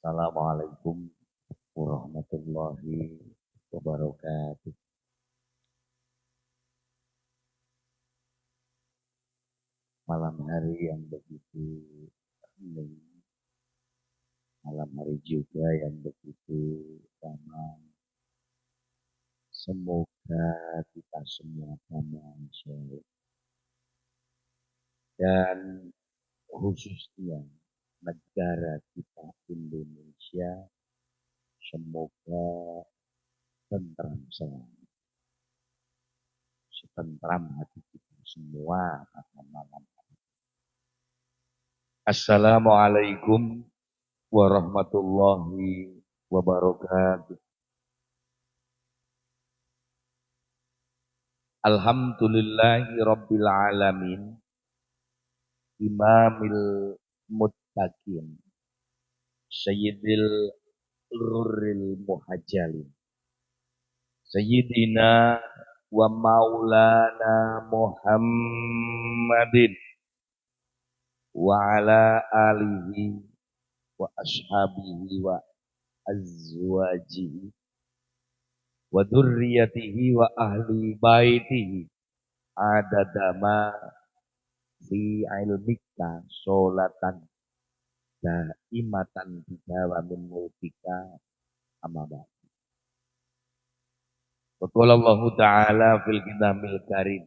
Assalamualaikum warahmatullahi wabarakatuh. Malam hari yang begitu hening, malam hari juga yang begitu damai. Semoga kita semua damai selalu. Dan khususnya negara kita Indonesia, semoga tentram selalu. Setentram hati kita semua pada malam. Assalamualaikum warahmatullahi wabarakatuh. Alhamdulillahi rabbil alamin. Imamil muttaqin. Sayyidil rurril muhajjalin. Sayyidina wa maulana Muhammadin. Wa ala alihi wa ashabihi wa azwajihi wa dzurriyyatihi wa ahli baitihi adadama fi ilmika sholatan daimatan bidawa min mulkika amaba. Wa qala Allah ta'ala fil kitamil karim.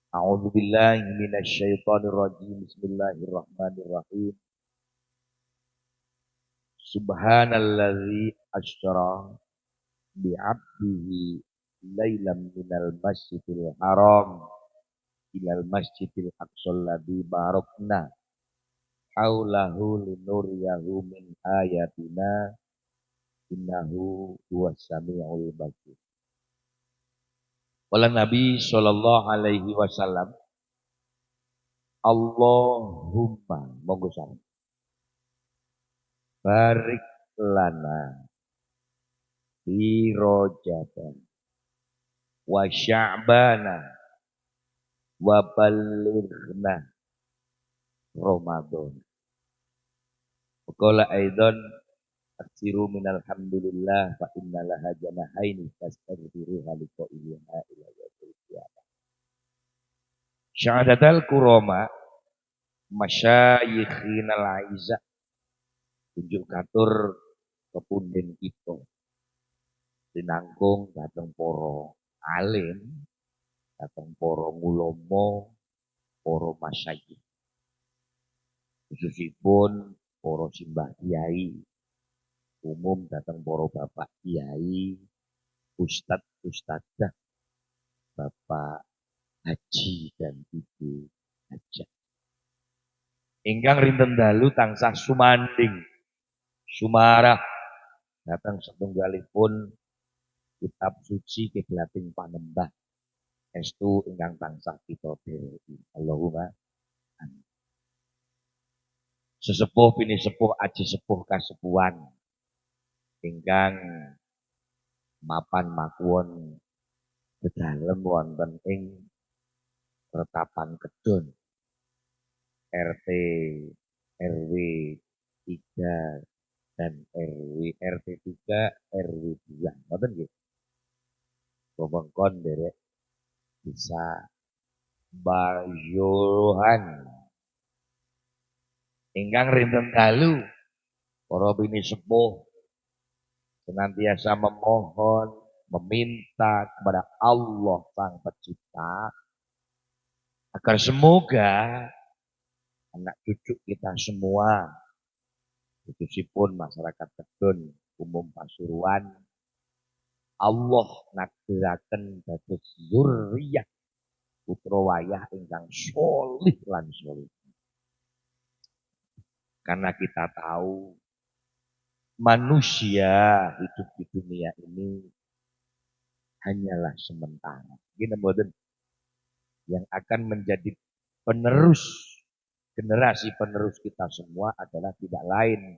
A'udzu billahi minasy syaithanir rajim. Bismillahirrahmanirrahim. Subhanalladzi asyra bi'abdihi lailam minal masjidil haram ilal masjidil aqsal ladzi barakna haulahu linuriyahu min ayatina innahu huwas samiul basir. Wala Nabi sallallahu alaihi wasallam, Allahumma monggo sareng barik lana fi Rajaban wa Sya'bana wa ballighna Ramadan. Qala aidan aksiru minal hamdulillah fa innalaha janahaini fastaghfiruha liqa'iha ila yaumil qiyamah. Syahadatal kurama masyayikhinal aiza tunjuk katur kepunden kita dinangkung dateng para alim, dateng para ulama, para masyayikh. Khususipun para simbah kiai, umum dateng para bapak kiai, ustadz ustadzah, bapak haji dan ibu hajah. Ingkang rinten dalu tansah sumanding sumarah datang setunggalipun kitab suci kiblating panembah estu ingkang tansah kita dhereki. Allahumma amin. Sesepuh bini sepuh aji sepuh kasepuhan ingkang mapan makuwon dedalem wonten ing Retapan Kedon RT RW 3 dan RT 3 RW 2. Ngoten nggih. Wewengkon derek bisa bayuhan ingkang rinten dalu para bini sepuh senantiasa memohon meminta kepada Allah Sang Pencipta agar semoga anak cucu kita semua, khususipun masyarakat Kedon umum Pasuruan, Allah nakdiraken dados zurriyah putra wayah ingkang sholih lan sholih. Karena kita tahu manusia hidup di dunia ini hanyalah sementara. Gini mboten, yang akan menjadi penerus generasi penerus kita semua adalah tidak lain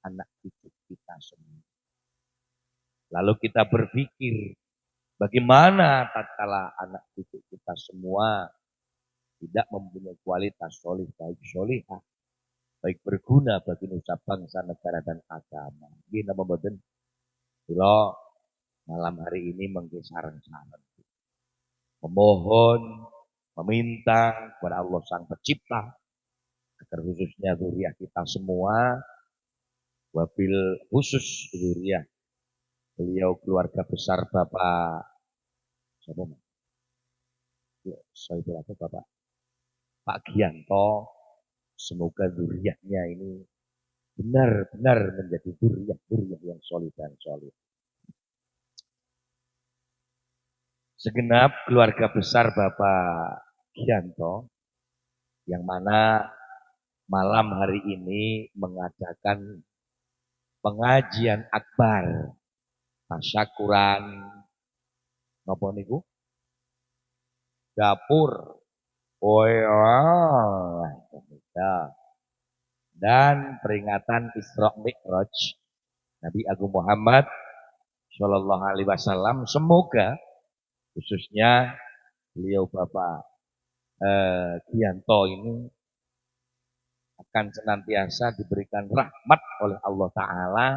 anak cucu kita semua. Lalu kita berpikir bagaimana tatkala anak cucu kita semua tidak mempunyai kualitas solih baik solihah, baik berguna bagi nusa bangsa, negara dan agama. Ini nama boten. Kula malam hari ini mengke sareng-sareng memohon, meminta kepada Allah Sang Pencipta agar khususnya zuriat kita semua, wabil khusus zuriat beliau keluarga besar Bapak siapa? Saya berapa Bapak? Pak Gianto, semoga zuriatnya ini benar-benar menjadi zuriat-zuriat yang solid dan solid. Segenap keluarga besar Bapak Gianto, yang mana malam hari ini mengadakan pengajian akbar, tasyakuran, napa niku? Dapur. Oh ya. Dan peringatan Isra Mi'raj Nabi Agung Muhammad Shallallahu Alaihi Wasallam. Semoga khususnya beliau Bapak Gianto ini akan senantiasa diberikan rahmat oleh Allah Ta'ala,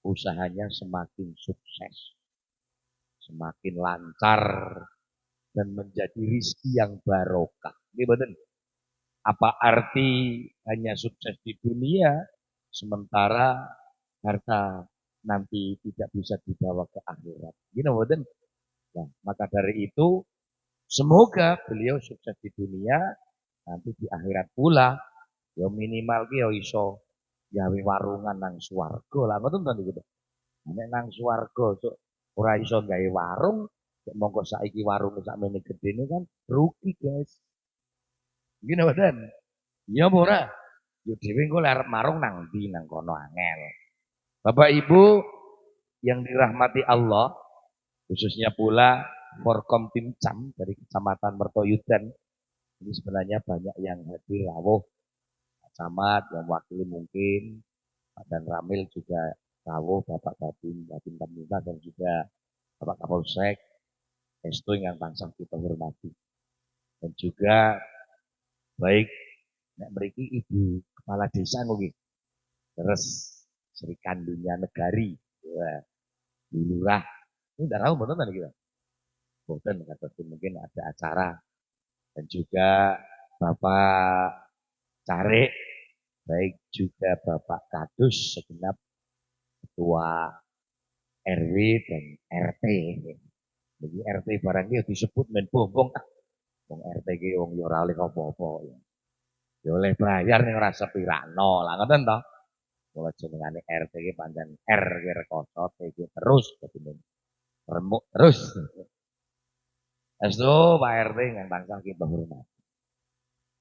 usahanya semakin sukses, semakin lancar, dan menjadi rizki yang barokah. Ini betul. Apa arti hanya sukses di dunia, sementara harta nanti tidak bisa dibawa ke akhirat. Gini betul. Nah, maka dari itu, semoga beliau sukses di dunia, nanti di akhirat pula, ya minimal ki ya iso gawe warungan nang swarga lah, ngoten to niku. Nek nang swarga sok ora iso gawe warung, mongko saiki warung sakmene gedene kan rugi, guys. Gini mboten? Iya apa ora? Yo dhewe engko arep marung nang ndi nang kono angel. Bapak Ibu yang dirahmati Allah, khususnya pula Forkom Timcam dari Kecamatan Mertoyudan. Ini sebenarnya banyak yang hadir rawuh. Camat yang wakili mungkin, Pak Dan Ramil juga rawuh, Bapak Babin Pemerintah dan juga Bapak Kapolsek, Estu yang tansah kita hormati. Dan juga baik nek mriki Ibu Kepala Desa nggih. Terus Sri Kandinya Negari, ya, di Lurah. Ini udah tahu betul tadi kita. Boten kata mungkin ada acara dan juga Bapak Carik, baik juga Bapak Kadus segenap Ketua RW dan RT. Jadi RT barangnya disebut men bombong. Wong RT ki wong yo ora oleh apa-apa ya. Ya oleh bayar ning ora sepirano. Lah ngoten to. Mula jenengane RT ki pancen R ki rekoso T ki terus dadi remuk terus. Estu Pak RT yang bangsa kita hormat.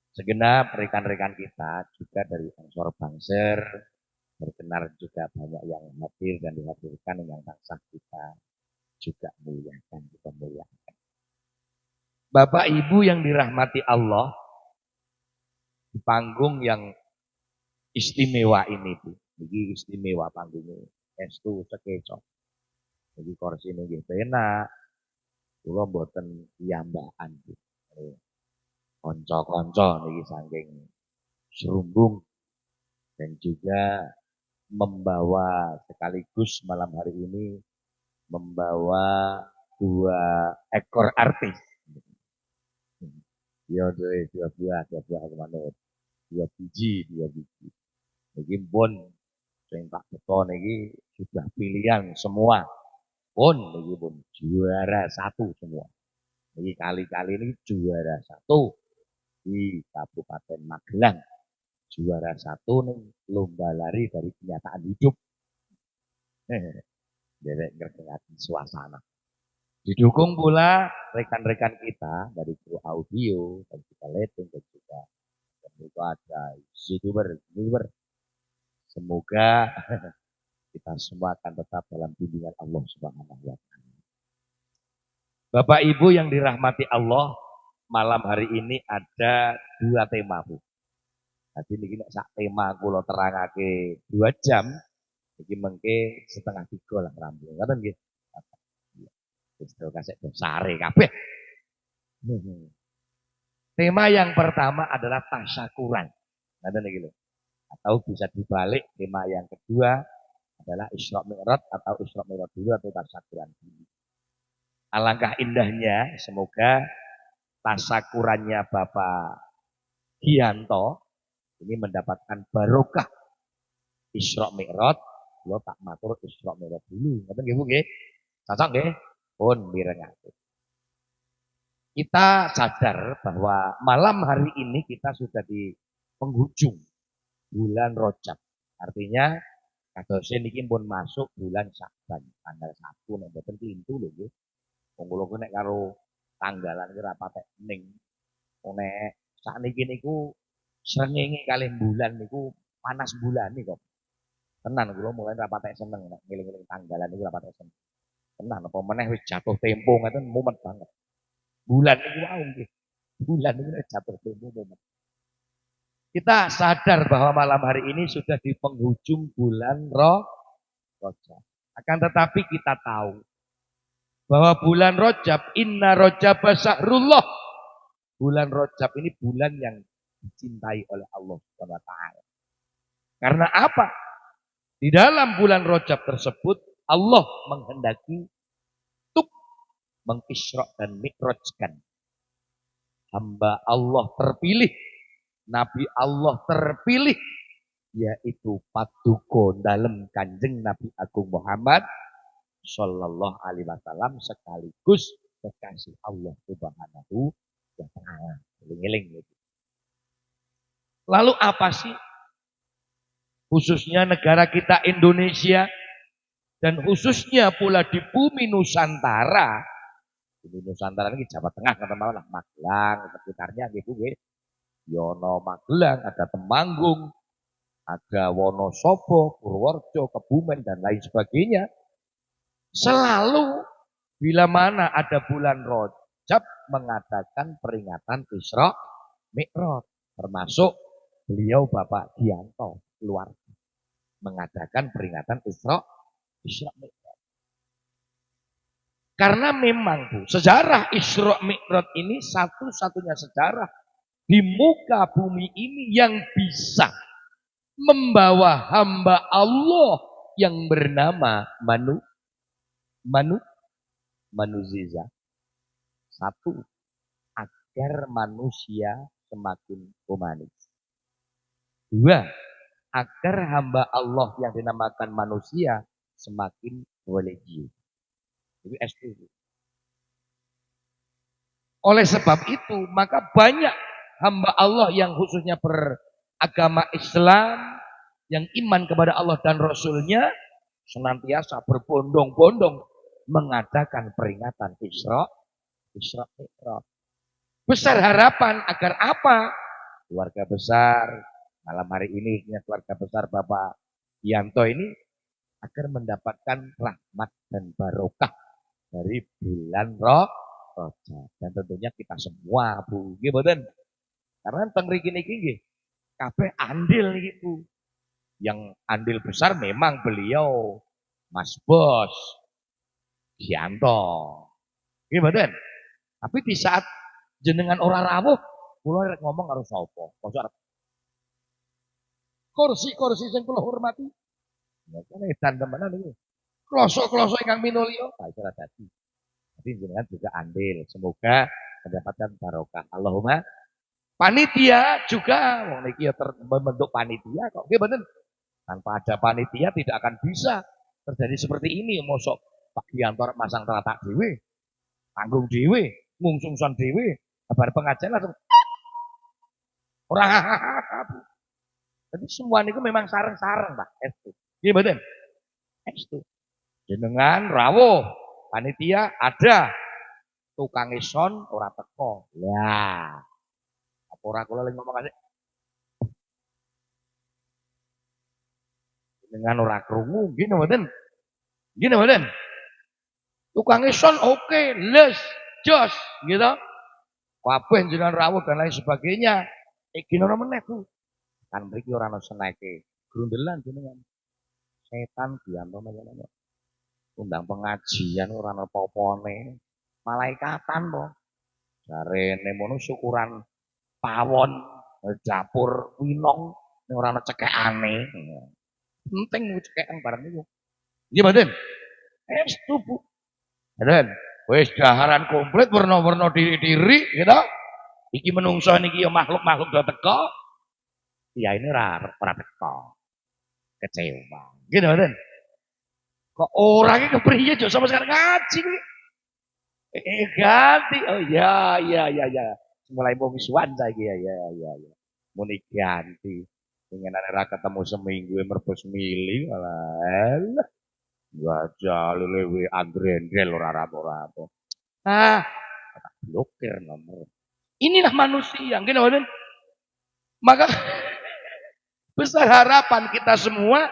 Segenap rekan-rekan kita juga dari Ansor Bangser berkenar juga banyak yang hadir dan dihadirkan yang bangsa kita juga muliakan, kita muliakan. Bapak Ibu yang dirahmati Allah, di panggung yang istimewa ini Bu. Ini istimewa panggungnya. Estu sekecok. Jadi kursi ini nggih penak. Kula mboten piyambakan Bu. Kanca-kanca niki saking serumbung dan juga membawa sekaligus malam hari ini membawa 2 ekor artis. Ya dua buah manut. 2 biji. Niki pun sing tak beto niki sudah pilihan semua. Pun niki pun juara 1 semua. Niki kali-kali ini juara 1 di Kabupaten Magelang. Juara 1 nih lomba lari dari kenyataan hidup. Jadi ngerti suasana. Didukung pula rekan-rekan kita dari kru audio dan juga lighting dan juga ada youtuber. Semoga kita semua akan tetap dalam bimbingan Allah Subhanahu wa taala. Bapak Ibu yang dirahmati Allah, malam hari ini ada 2 tema, Bu. Jadi niki nek sak tema kula terangake 2 jam, iki mengke setengah 3 lah rampung. Ngoten nggih. Wis kasih sare kabeh. Tema yang pertama adalah tasyakuran. Ngoten niki lho. Atau bisa dibalik, tema yang kedua adalah Isra Mi'raj atau Isra Mi'raj dulu atau tasyakuran dulu. Alangkah indahnya, semoga tasakurannya Bapak Gianto ini mendapatkan barokah Isra Mi'raj. Lo tak matur Isra Mi'raj dulu. Ngoten nggih Bu nggih. Cocok nggih? Pun mirengaken. Kita sadar bahwa malam hari ini kita sudah di penghujung bulan Rajab. Artinya kados niki pun masuk bulan Syaban tanggal 1 nek mboten pintu lho nggih. Wong kula ku nek karo tanggalan ki ra patek ning. Nek sakniki niku srengenge kalih bulan niku panas bulane kok. Tenan kula mulai ra patek seneng nek ngeling-eling tanggalan niku ra patek seneng. Tenan apa meneh wis jatuh tempo ngaten mumet banget. Bulan niku wau nggih. Bulan niku nek jatuh tempo mumet. Kita sadar bahwa malam hari ini sudah di penghujung bulan Rajab. Akan tetapi kita tahu bahwa bulan Rajab, inna Rajab syahrullah. Bulan Rajab ini bulan yang dicintai oleh Allah Subhanahu wa taala. Karena apa? Di dalam bulan Rajab tersebut Allah menghendaki untuk mengisra dan mi'rajkan hamba Allah terpilih, Nabi Allah terpilih, yaitu paduka dalem Kanjeng Nabi Agung Muhammad sallallahu alaihi wasallam sekaligus kekasih Allah Subhanahu wa taala. Eling-eling gitu. Lalu apa sih khususnya negara kita Indonesia dan khususnya pula di bumi Nusantara? Bumi Nusantara ini Jawa Tengah katakanlah Magelang sekitarnya gitu nggih. Yono Magelang, ada Temanggung, ada Wonosobo, Purworejo, Kebumen dan lain sebagainya. Selalu bila mana ada bulan Rajab mengadakan peringatan Isra Mi'raj, termasuk beliau Bapak Gianto keluarga mengadakan peringatan Isra Mi'raj. Karena memang Bu, sejarah Isra Mi'raj ini satu-satunya sejarah di muka bumi ini yang bisa membawa hamba Allah yang bernama Manuziza. Satu, agar manusia semakin humanis. Dua, agar hamba Allah yang dinamakan manusia semakin religius. Jadi S2. Oleh sebab itu, maka banyak hamba Allah yang khususnya beragama Islam, yang iman kepada Allah dan Rasulnya, senantiasa berbondong-bondong mengadakan peringatan Isra Mi'raj. Besar harapan agar apa? Keluarga besar, malam hari ini keluarga besar Bapak Yanto ini agar mendapatkan rahmat dan barokah dari bulan Rajab. Dan tentunya kita semua Bu, nggih mboten? Karena teng mriki niki nggih kabeh andil niku. Yang andil besar memang beliau Mas Bos Gianto. Nggih mboten? Tapi di saat jenengan ora rawuh, kula rek ngomong karo sapa? Kok kursi-kursi sing kula hormati. Ya kan edan temenan iki. Kloso-kloso ingkang minulya, tak ora dadi. Tapi jenengan juga andil. Semoga mendapatkan barokah. Allahumma. Panitia juga, wong niki ya membentuk panitia kok. Nggih mboten? Tanpa ada panitia tidak akan bisa terjadi seperti ini. Mosok Pak Giantor masang telatak dhewe, tanggung dhewe, ngungsungson dhewe, kabar pengajian langsung orang. Jadi semua niku memang sareng-sareng, Pak. Estu. Nggih mboten? Estu. Jenengan rawuh, panitia ada, tukang ison ora teko. Ya. Apa ora kula lagi ngomong asik. Jenengan ora krungu, nggih mboten? Nggih mboten? Tukang ison oke, les, jos, gitu. Kabeh jenengan rawuh dan lain sebagainya. Iki ora meneh, Bu. Kan mriki ora ana seneke. Grundelan jenengan. Setan Gianto meneh. Undang pengajian ora ana apa-apane. Malaikatan po. Jarene mono syukuran pawon dapur winong ora ana cekekane. Penting cekekan barang niku. Nggih mboten? Estu Bu. Mboten. Wis daharan komplit werna-werna diri-diri gitu. Iki menungso niki ya makhluk-makhluk do teko. Ya ini ora teko. Kecewa. Gitu mboten? Kok orang iki kepriye aja sama sekarang ngaji kuwi. Ganti. Oh ya ya ya ya. Mulai mau misuan saiki ya ya ya ya. Muni ganti. Pengen ora ketemu seminggu merbos mili malah. Wajah lewe andrendel ora rapo-rapo. Ah, blokir nomor. Inilah manusia, gini mboten? Maka besar harapan kita semua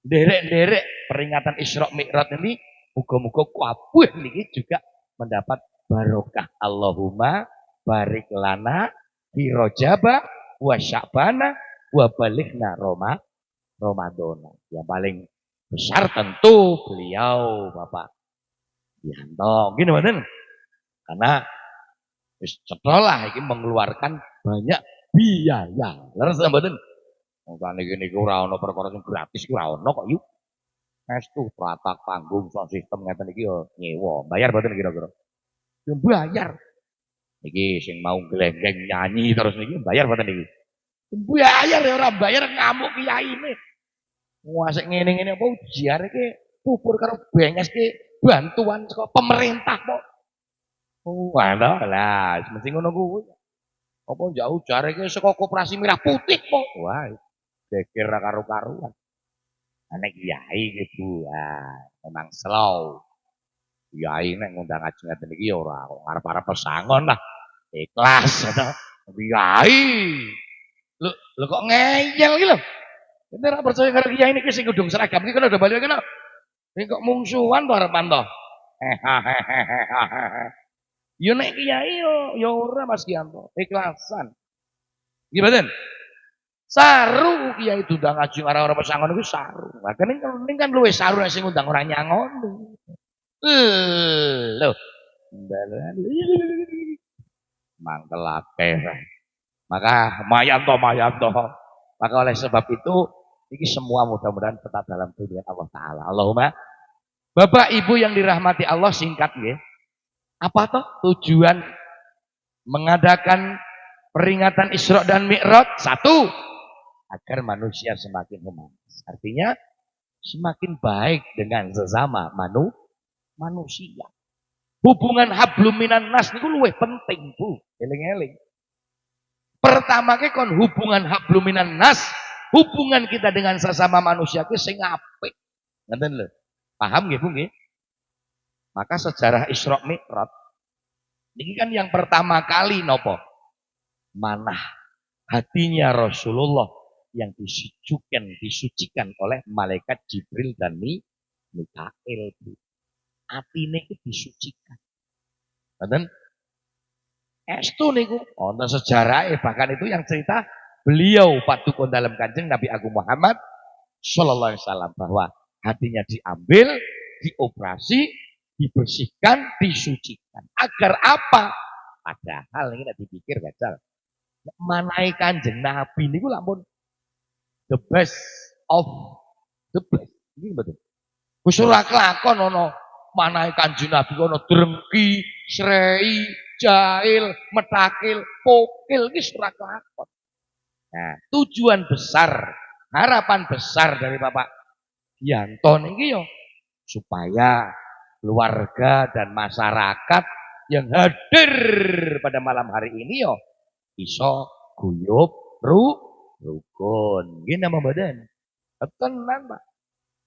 derek-derek peringatan Isra Mi'raj ini muga-muga kabeh niki juga mendapat barokah. Allahumma barik lana fi Rajaba wa Sya'bana wa balighna Ramadan. Yang paling besar tentu beliau Bapak Yanto. Gini mboten? Karena setelah ini mengeluarkan banyak biaya. Leres mboten? Mangkane niki ora ana perkara sing gratis ora ana kok yuk. Estu pratak panggung sound system ngeten iki yo nyewa. Bayar mboten kira-kira? Yo bayar. Niki sing mau glenggeng nyanyi terus niki bayar mboten niki? Bayar ya ora bayar ngamuk kiyaine. Wah sik ngene-ngene apa ujian iki pupur karo benges ki bantuan saka pemerintah kok. Walah lah, mesti ngono kuwi. Apa jauh jare iki saka koperasi Merah Putih kok. Wah, geger ra karo-karuan. Nek kiai iki Bu, memang slow. Kiai nek ngundang ngaji ngeten iki ya ora arep-arep pesangon lah. Ikhlas to. Kiai. Lho kok ngeyel iki lho. Nek ora percaya karo kiai niki sing kudung seragam iki kan udah balik kena. Ini kok mungsuhan to arepan to. Yo nek kiai yo ora Mas Kianto, ikhlasan. Nggih mboten? Saru kiai diundang ngaji ora pesangon iku saru. Lah ning kan luwih saru nek sing ngundang ora nyangoni. Lho. Mangkelake. Maka mayanto. Maka oleh sebab itu ini semua mudah-mudahan tetap dalam tujuan Allah Ta'ala. Allahumma Bapak Ibu yang dirahmati Allah singkat ya. Apa toh tujuan mengadakan peringatan Isra dan Mi'raj? Satu, agar manusia semakin humanis. Artinya semakin baik dengan sesama manusia. Hubungan hablum minan nas itu luwih penting, Bu. Eling-eling. Pertama ke kon hubungan hablum minan nas, hubungan kita dengan sesama manusia ki sing apik. Ngeten lho. Paham nggih, Bu nggih? Maka sejarah Isra Mi'raj ini kan yang pertama kali nopo manah hatinya Rasulullah yang disucikan oleh malaikat Jibril dan Mikail. Atine itu disucikan. Ngoten? Estu niku wonten sejarah bahkan itu yang cerita beliau patukun dalam Kanjeng Nabi Agung Muhammad sallallahu alaihi wasallam bahwa hatinya diambil, dioperasi, dibersihkan, disucikan. Agar apa? Padahal ini tidak dipikir gajal. Manai Kanjeng Nabi niku lampun the best of the best. Ini betul. Wis ora kelakon ana manai Kanjeng Nabi ana drengki, srei, jahil, metakil, pokil iki ora kelakon. Nah, tujuan besar, harapan besar dari Bapak Yanto niki yo supaya keluarga dan masyarakat yang hadir pada malam hari ini yo iso guyub rukun. Gini nama badan. Tenang Pak.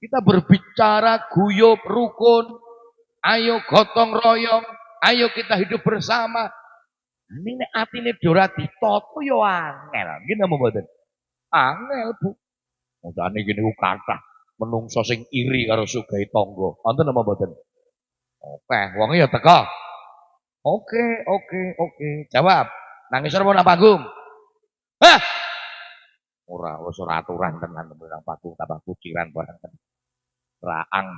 Kita berbicara guyub rukun. Ayo gotong royong. Ayo kita hidup bersama. Ini atine dora ditoto yo angel. Gini nama badan. Angel Bu. Mudane gini ku kathah menungso sing iri karo sugih tangga. Wonten nama badan. Oke, wong ya teko. Oke. Jawab. Nangis ora nang panggung. Hah? Ora wis ora aturan tenan nang panggung tambah kuciran barang. Raang.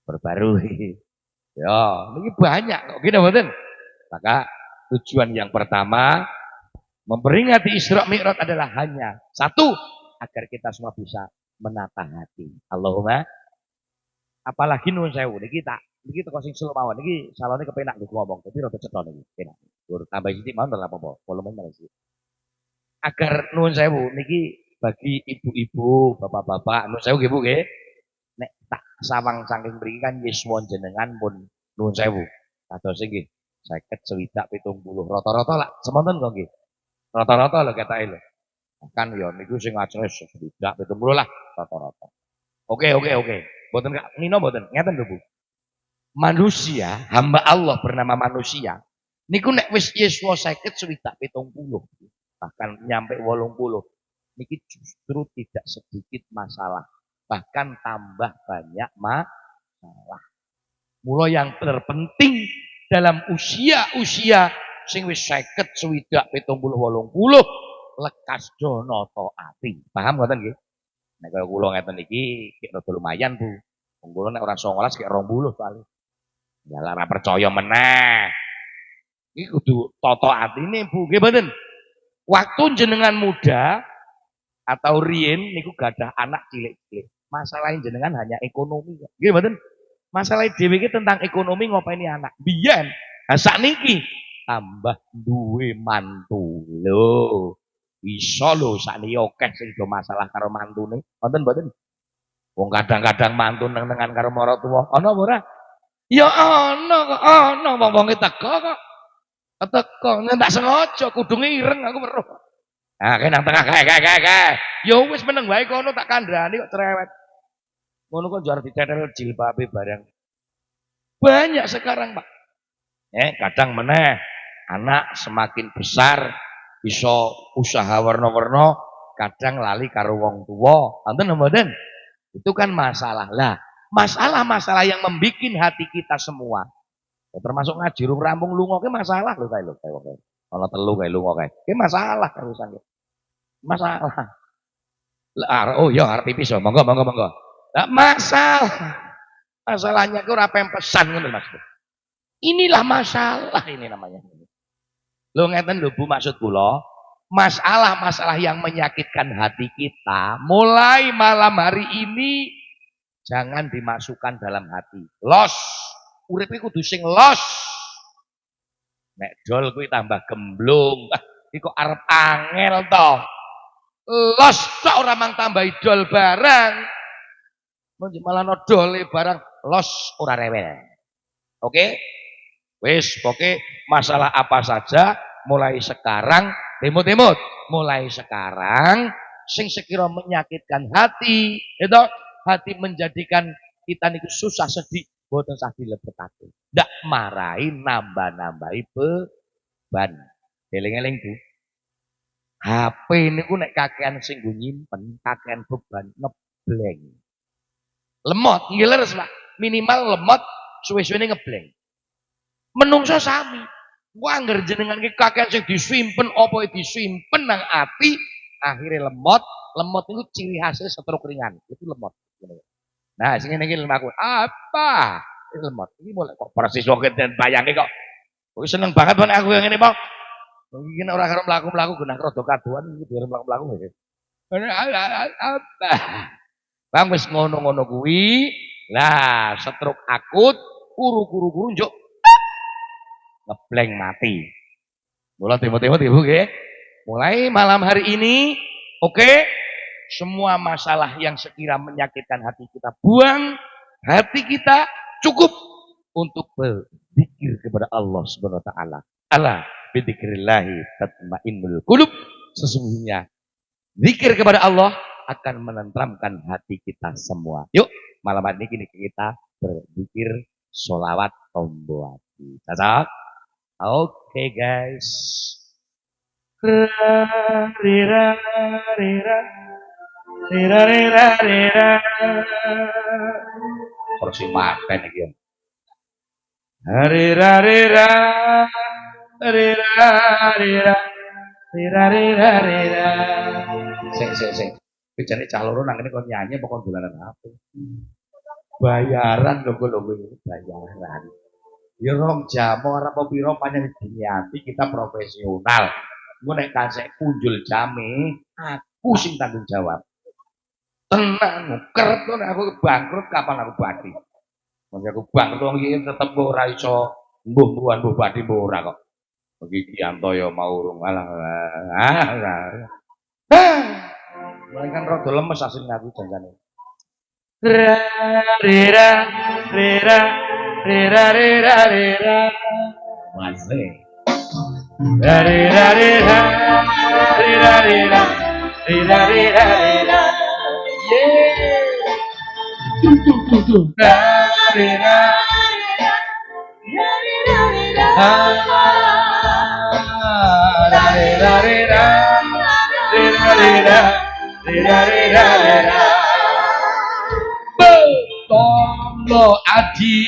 Berbarui. Ya, ini banyak kok gini mboten. Maka tujuan yang pertama Memperingati Isra Mi'raj adalah hanya satu, agar kita semua bisa menata hati. Allahumma, apalagi nuwun sewu niki tak niki teko sing selo mawon niki salone kepenak lho ngomong. Dadi rada cetha niki. Penak. Gur tambah sithik mawon ora apa-apa. Volume sithik. Agar nuwun sewu niki bagi ibu-ibu, bapak-bapak, nuwun sewu nggih Bu nggih. Nek tak sawang saking mriki kan yuswa jenengan pun nuwun sewu. Kados nggih 50, 60, 70 rata-rata lah semonten kok nggih. Rata-rata lho ketake lho. Kan ya niku sing ajeng 60, 70 lah rata-rata. Oke, oke, oke. Mboten Kak Nino mboten. Ngeten lho Bu. Manusia, hamba Allah bernama manusia. Niku nek wis yuswa 50, 60, 70, bahkan nyampe 80. Niki justru tidak sedikit masalah. Bahkan tambah banyak masalah. Mula yang terpenting dalam usia-usia sing wis 50, 60, 70, 80 lekas do nata ati. Paham ngoten nggih? Nek kaya kula ngeten iki kek rada lumayan Bu. Wong kula nek ora 19 kek 20 soalnya. Ya ora percaya meneh. Iki kudu tata atine Bu, nggih mboten? Waktu jenengan muda atau riyen niku gadah anak cilik-cilik. Masalah jenengan hanya ekonomi kok. Nggih mboten? Masalah dhewe iki tentang ekonomi ngopeni anak. Biyen, sakniki tambah duwe mantu. Lho, iso lho sakniki akeh sing do masalah karo mantune. Wonten mboten? Wong kadang-kadang mantu neng-nengan karo maratuwa. Ana apa ora? Ya ana kok, ana wong-wonge teko kok. Teko, tak sengaja kudunge ireng aku weruh. Ah, nang tengah kae. Ya wis meneng wae kono tak kandhani kok cerewet. Ngono kok jar ditetel jilbabe barang. Banyak sekarang, Pak. Kadang meneh anak semakin besar iso usaha warna-warna, kadang lali karo wong tuwa. Wonten mboten? Itu kan masalah. Lah, masalah-masalah yang membuat hati kita semua. Ya, termasuk ngaji rung rampung lunga ke masalah lho kae lho. Ana telu kae lunga kae. Ki masalah urusan. Masalah. Oh ya arep pipis ya. Monggo. Lah masalahnya ku ora pempesan ngono Mas. Inilah masalah ini namanya. Lho ngeten lho Bu maksud kula, masalah-masalah yang menyakitkan hati kita mulai malam hari ini jangan dimasukkan dalam hati. Los. Urip iku kudu sing los. Nek dol kuwi tambah gemblung. Iki kok arep angel to. Los tok ora mang tambah dol barang. Malah dole barang los ora rewel. Oke? Wis, pokoke masalah apa saja mulai sekarang, temut-temut, mulai sekarang sing sekira menyakitkan hati, itu hati menjadikan kita niku susah sedih, boten sah dilebetake. Ndak marahi nambah-nambahi beban. Eling-eling Bu. HP niku nek kakean sing nggo nyimpen, kakean beban ngebleng. Lemot, nggih leres Pak. Minimal lemot suwe-suwene ngebleng. Menungso sami. Wah angger jenengan ki kakean sing disimpen apa disimpen nang ati, akhirnya lemot. Lemot itu ciri khasnya stroke ringan. Itu lemot. Nah, sing ngene iki lemah apa? Itu lemot. Ini mulai kok persis wong dan bayange kok. Kok seneng banget ban aku yang ini, Bang. Iki nek ora karo mlaku-mlaku genah rada kaduan iki biar mlaku-mlaku iki. Apa? Bang wis ngono-ngono kuwi. Lah, stroke akut, kuru-kuru njuk ngebleng mati. Mula timut-timut Ibu nggih. Mulai malam hari ini, oke, semua masalah yang sekira menyakitkan hati kita buang, hati kita cukup untuk berzikir kepada Allah Subhanahu wa taala. Ala bidzikrillah tatmainnul qulub. Sesungguhnya zikir kepada Allah akan menenteramkan hati kita semua. Yuk, malam hari ini kita berzikir sholawat tombo hati. Cocok? Oke guys. Rira rira rira rira rira. Persimaten iki. Rira rira rira rira rira rira rira. Sing. Bijane cah loro nang kene kon nyanyi apa kon dolanan apa? Bayaran lho bayaran. Ya rong jam ora apa pira panjang diniati kita profesional. Engko nek kasek kunjul jame, aku sing tanggung jawab. Tenang, kerep to nek aku bangkrut kapan aku badi. Wong aku bangkrut wong iki tetep ora iso mbuh-mbuhan mbuh badi mbuh ora kok. Iki Kianto ya mau urung alah. Mulai kan rada lemes asline aku janjane. Ra rira rira rira rira rira. Masih. Ra rira rira rira rira rira rira rira. Ra rira Tomo adi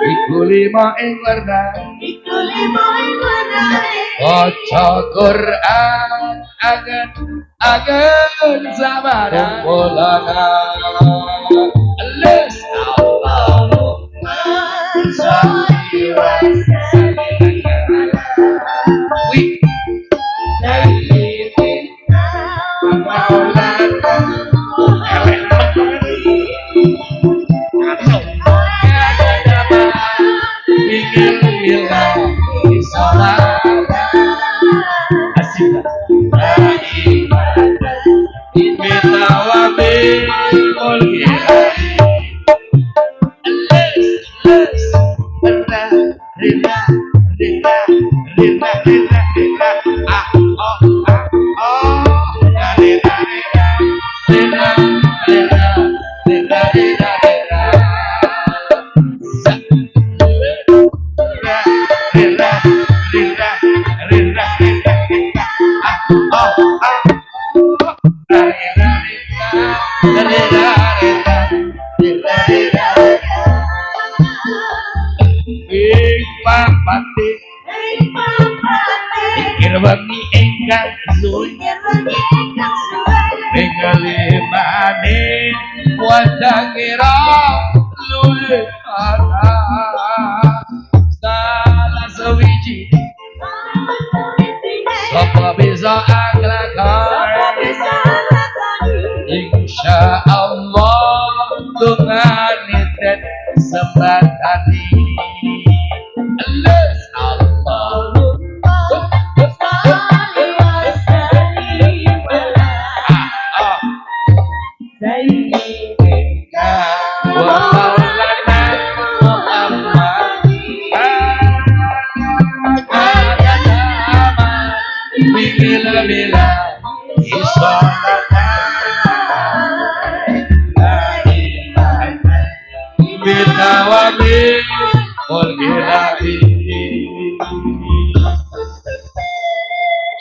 iku lima ing warnane waca Quran angen zaman kumpulangan les Allahumma sholli wa sallim wi sayyidina maulana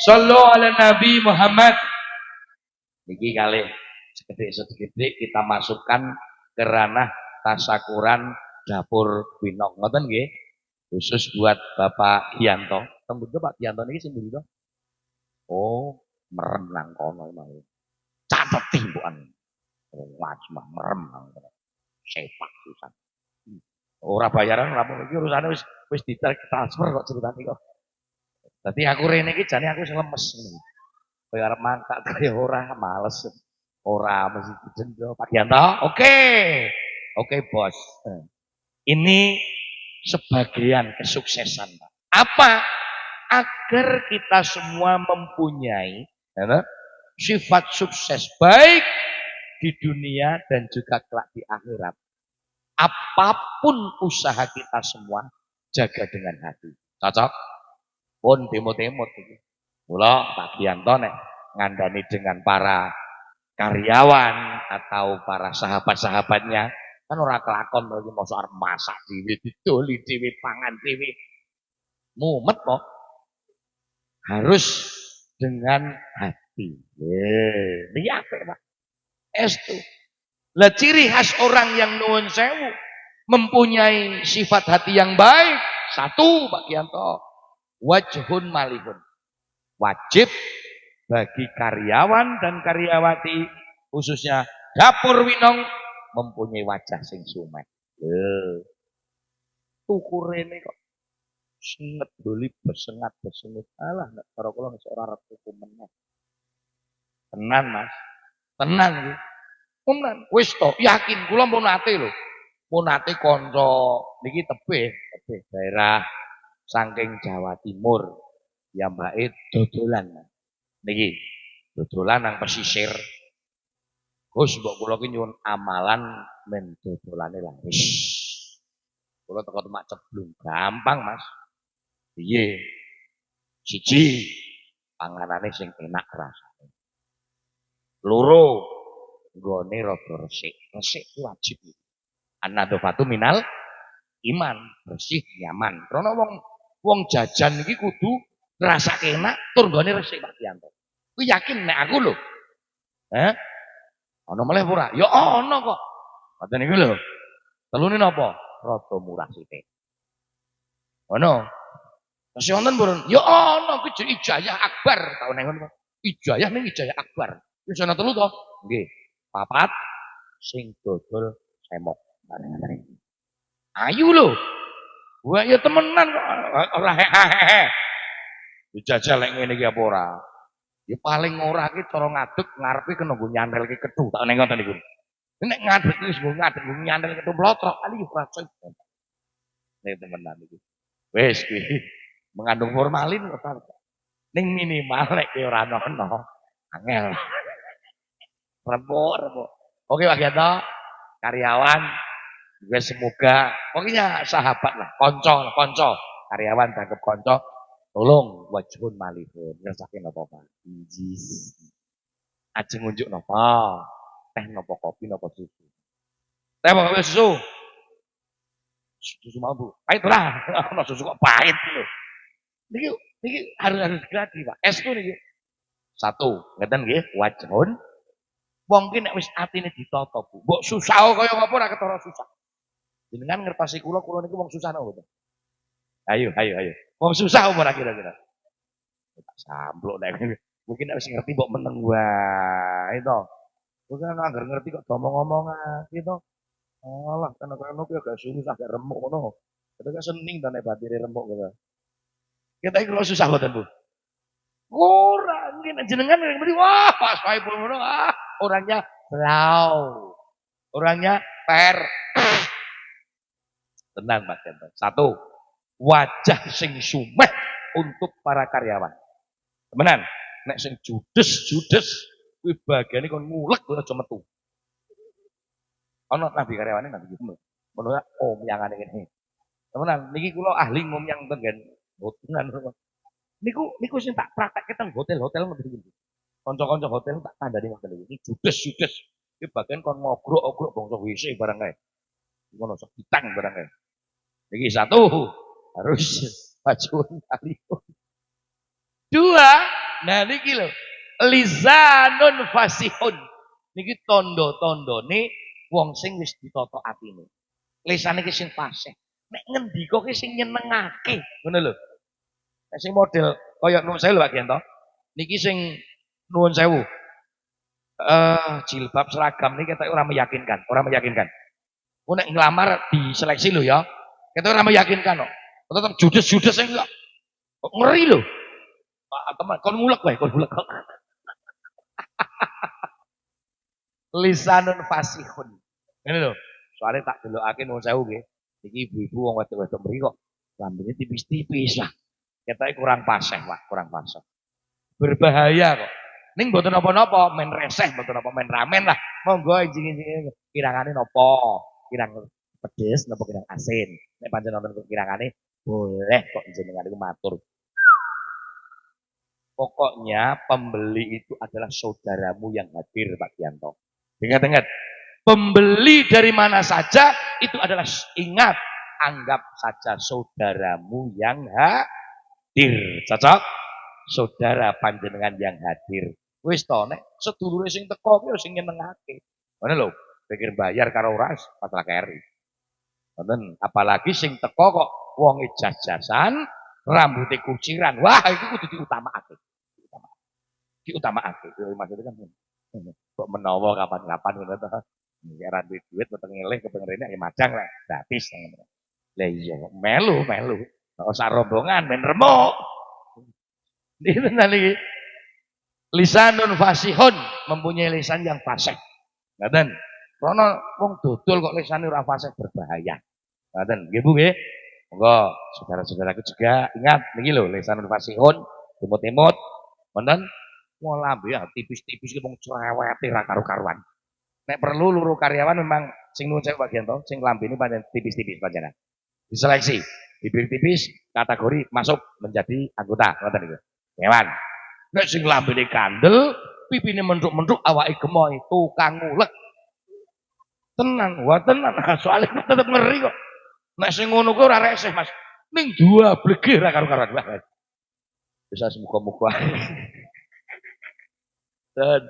Sallu ala Nabi Muhammad. Niki kalih sekedhik-sekedhik kita masukkan ke ranah tasakuran dapur Winong. Ngoten nggih. Khusus buat Bapak Gianto. Tembung Pak Gianto niki sing pundi to? Oh, merem nang kono mau. Catet timbukan. Wajmah merem nang kono. Sepak pisan. Ora bayaran ora apa iki urusane wis ditransfer kok ceritane kok. Dadi aku rene iki jane aku lemes ngene. Kaya arep mangkat kaya ora males. Ora mesti dijenjo Pak Gianto. Oke. Oke, Bos. Ini sebagian kesuksesan, Pak. Apa? Agar kita semua mempunyai sifat sukses baik di dunia dan juga kelak di akhirat. Apapun usaha kita semua jaga dengan hati. Cocok? Pun temut-temut iki. Mula Pak Gianto nek ngandani dengan para karyawan atau para sahabat-sahabatnya kan ora kelakon lagi mosok arep masak dhewe, didoli dhewe, pangan dhewe. Mumet kok. Harus dengan hati. Niki apik, Pak. Estu. Lah ciri khas orang yang nuwun sewu mempunyai sifat hati yang baik. Satu, Pak Gianto, wajhun malihun. Wajib bagi karyawan dan karyawati khususnya dapur Winong mempunyai wajah sing sumet. Tukurene kok Senget doli besengat besengut. Alah nek karo kula nek ora arep tuku meneh. Tenan Mas. Tenan iki. Tenan. Wis to, yakin kula pun nate lho. Pun nate kanca niki tebih daerah saking Jawa Timur. Ya mbake dodolan. Niki dodolan nang pesisir. Gus mbok kula ki nyuwun amalan men dodolane laris. Kula teko Demak Ceblung, gampang Mas. Piye? Siji, panganane sing enak rasane. Loro, nggone rada resik. Resik ku wajib. An-nadhafatu minal iman, bersih, nyaman. Karena wong jajan iki kudu ngrasake enak tur nggone resik Pak Dianto. Kuwi yakin nek aku lho. Heh? Ana meleh ora? Ya ana kok. Ngoten niku lho. Telune napa? Rada murah sithik. Ono. Masih wonten purun? Ya ana kuwi ijazah akbar taun ngono. Ijazah ning ijazah akbar. Wis ana telu to? Nggih. Papat sing dodol semok. Ayu lho. Wah ya temenan kok ora hehehe. Dijajal lek ngene iki apa ora? Ya paling ora ki cara ngadeg ngarepe kena nggo nyantelke kethu tak ning ngoten niku. Nek ngadeg wis nggo ngadeg nggo nyantel kethu mlotrok ali yo ora cocok. Nek temenan iki. Wis kuwi mengandung formalin kok. Ning minimal nek ki ora ono angel. Remuk. Oke Pak Gianto, karyawan juga semoga pokoknya sahabat lah, konco, karyawan tangkep konco, tolong wajhun malihun, ngersake napa Pak? Injis. Ajeng ngunjuk napa? Teh napa kopi napa susu? Teh apa kopi susu? Susu mau Bu. Pahit ora? Ono susu kok pahit lho. Niki harus gradi Pak. Es tuh niki. Satu, ngeten nggih, wajhun. Wong ki nek wis atine ditata Bu. Mbok susah kaya ngapa ora ketara susah. Jenengan ngertosi kula niku wong susah napa mboten? Ayo. Wong susah apa ora kira-kira? Tak sampluk nek mungkin nek wis ngerti mbok meneng wae to. Bukan anggar ngerti kok omong-omongan gitu. Alah kena-kena kuwi agak susah gak remuk ngono. Kita kan seneng to nek batire remuk gitu. Kita iki kalau susah mboten Bu. Ora, mungkin jenengan ngerti wah pas wae ngono orangnya blau. Orangnya fair. Tenang Mas Yanto. Satu, wajah sing sumeh untuk para karyawan. Temenan, nek sing judes kuwi bagiane kon ngulek aja metu. Ana nabi karyawane nabi gitu. Menurut omyangane kene. Temenan, niki kula ahli ngomyang tenggen botengan. Niku sing tak praktekke teng hotel-hotel ngoten iki. Kanca-kanca hotel tak tandani ngoten iki. Iki judes. Iki bagian kon ngogrok-ogrok bangsa WC barang kae. Ngono sekitang barang kae. Niki satu, harus majun alihun. Dua, nah niki lho, lisanun fasihun. Niki tondo-tondone wong sing wis ditata atine. Lisane ki sing fasih. Nek ngendika ki sing nyenengake, ngono lho. Nek sing model kaya nuwun sewu lho Pak Gianto. Niki sing nuwun sewu. Jilbab seragam niki ketok ora meyakinkan. Ku nek nglamar diseleksi lho ya. Ketok ora meyakinkan kok. Tetep judes sing ngeri lho. Pak teman, kon ngulek wae, kon ngulek kok. Lisanun fasihun. Ngene lho. Soale tak delokake nuwun sewu nggih. Iki ibu-ibu wong wedok-wedok mriki kok lambene tipis-tipis lah. Ketoke kurang paseh, Pak, kurang paseh. Berbahaya kok. Ning mboten napa-napa, men reseh mboten napa men ramen lah. Monggo injing-injing kirangane napa? Kirang pedes napa kirang asin. Nek pancen wonten kirangane boleh kok jenengan iku matur. Pokoknya pembeli itu adalah saudaramu yang hadir Pak Gianto. Ingat-ingat, pembeli dari mana saja itu adalah ingat, anggap saja saudaramu yang hadir. Cocok? Saudara panjenengan yang hadir. Wis to nek sedulure sing teko kuwi sing nyenengake. Ngono lho, pikir bayar karo ras masalah keri. Ngoten, apalagi sing teko kok wong jajasan, rambutnya kuciran. Wah, itu kudu diutamakake. Diutamakake. Maksudnya kan kok menawa kapan-kapan ngono to. Ya ra duit weteng ngelih kepengen rene ya madang lah, gratis. Lah iya, melu. usah rombongan men remuk. Itu nanti lisanun fasihun, mempunyai lisan yang fasih. Ngaten. Karena wong dodol kok lisane ora fasih berbahaya. Ngaten, nggih Bu nggih. Monggo saudara-saudaraku juga ingat niki lho lisanun fasihun, timut-timut. Wonten wong lambe ya tipis-tipis ki wong cerewete ra karu-karuan. Nek perlu luru karyawan memang sing nuwun sewu Pak Gianto, sing lambene pancen tipis-tipis panjenengan. Diseleksi, bibir tipis kategori masuk menjadi anggota ngoten niku. Hewan. Nek sing lambene kandel, pipine menduk-menduk awake gemoy, tukang ngulek. Tenan, wah tenan. Soalnya tetep ngeri kok. Nek sing ngono kuwi ora resih, Mas. Ning dua blegeh ra karo-karuan. Wah. Bisa semoga-moga. Dan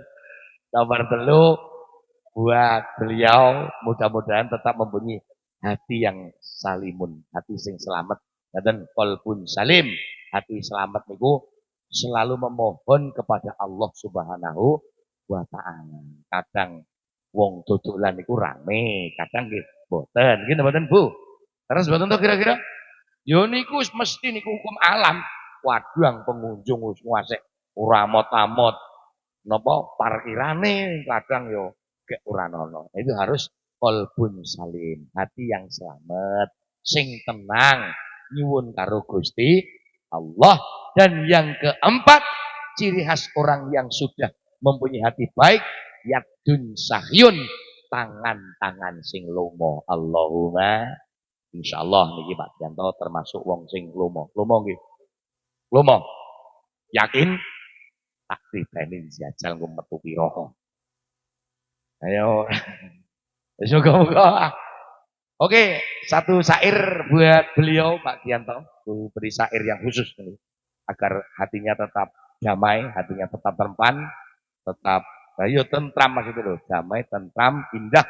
nomor 3 buat beliau mudah-mudahan tetap mempunyai hati yang salimun, hati sing selamat. Dan qalbun salim, hati selamat niku selalu memohon kepada Allah Subhanahu wa taala. Kadang wong dodolan niku rame, kadang nggih boten. Nggih mboten Bu? Terus mboten to kira-kira? Yo niku mesti niku hukum alam. Waduh pengunjung wis nguasek ora amot-amot. Napa parkirane kadang yo gek ora ono. Itu harus qalbun salim, hati yang selamat, sing tenang, nyuwun karo Gusti Allah. Dan yang keempat, ciri khas orang yang sudah mempunyai hati baik, yadun sahyun, tangan-tangan sing lomo. Allahumma insyaallah niki Pak Gianto termasuk wong sing lomo. Lomo nggih. Lomo. Yakin tak tibani jajal engko metu pira. Ayo. Semoga-moga. Oke, satu syair buat beliau Pak Gianto. Beri syair yang khusus ini agar hatinya tetap damai, hatinya tetap terpan, tetap ayo tentram maksudnya loh, damai, tentram, indah.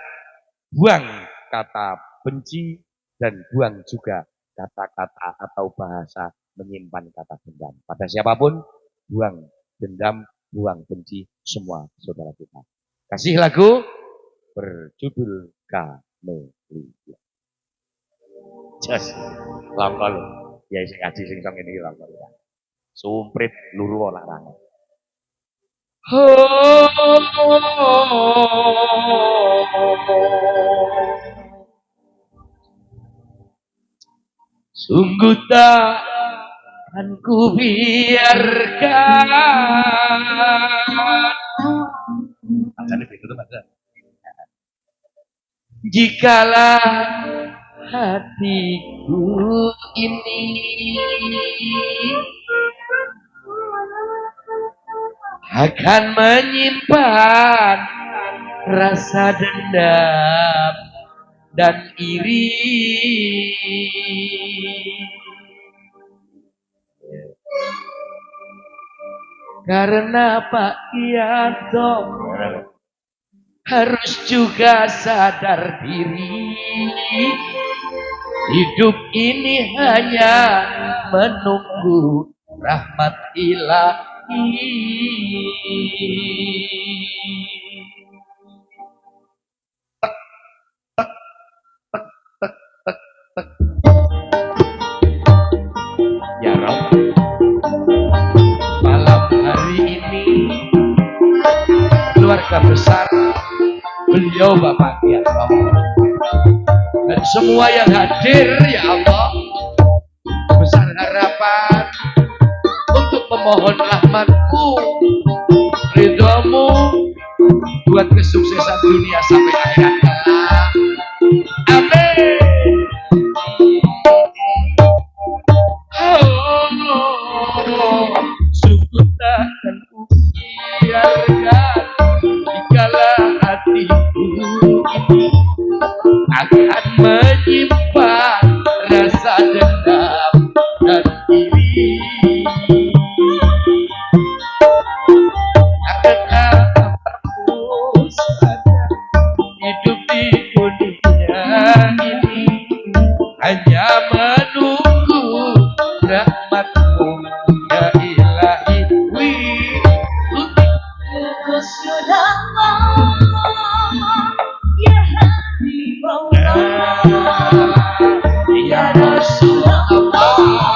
Buang kata benci dan buang juga kata-kata atau bahasa menyimpan kata dendam. Pada siapapun, buang dendam, buang benci, semua saudara kita. Kasih lagu berjudul Kamelia. Jas, langkol. Ya sing ngaji sing song ini langkol. Sumprit luru larang. Sungguh tak akan ku biarkan. Jikalau hatiku ini akan menyimpan rasa dendam dan iri. Karena Pak Gianto harus juga sadar diri, hidup ini hanya menunggu rahmat ilahi. Ya Rabb, malam hari ini keluarga besar beliau Bapak Gianto dan semua yang hadir, ya Allah, besar harapan untuk memohon rahmatmu, ridhamu buat kesuksesan dunia sampai akhirat kelak. Amin. Sungguh takkan kubiarkan jikalau hatiku ini akan menyimpan rasa dendam dan iri. Karena aku sadar hidup di dunia ini hanya menunggu rahmatmu ya ilahi. Rasulullah ya Habibullah ya Rasulullah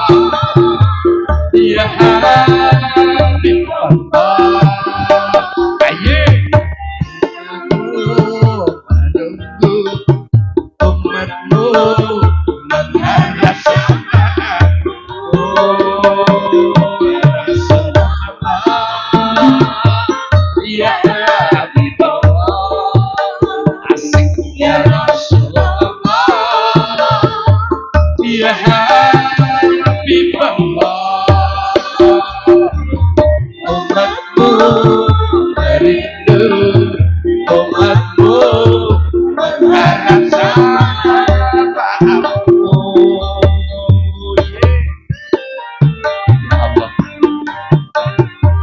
Allah, umatmu merindu, umatmu mengharap syafaatmu. Ya Allah,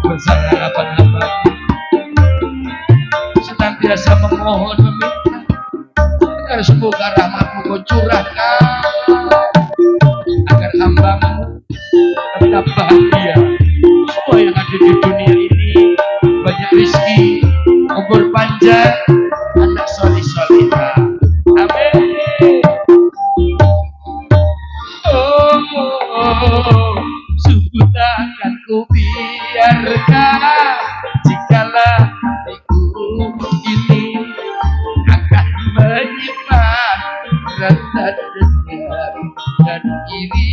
besar harapan hamba senantiasa memohon meminta agar semoga rahmatmu kau curahkan agar hambamu tetap bahagia. Semua yang ada di dunia ini banyak rezeki, umur panjang, anak soleh-solehah. Amin. Oh, sungguh takkan ku biarkan jikalau hatiku ini akan menyimpan rasa dendam dan iri.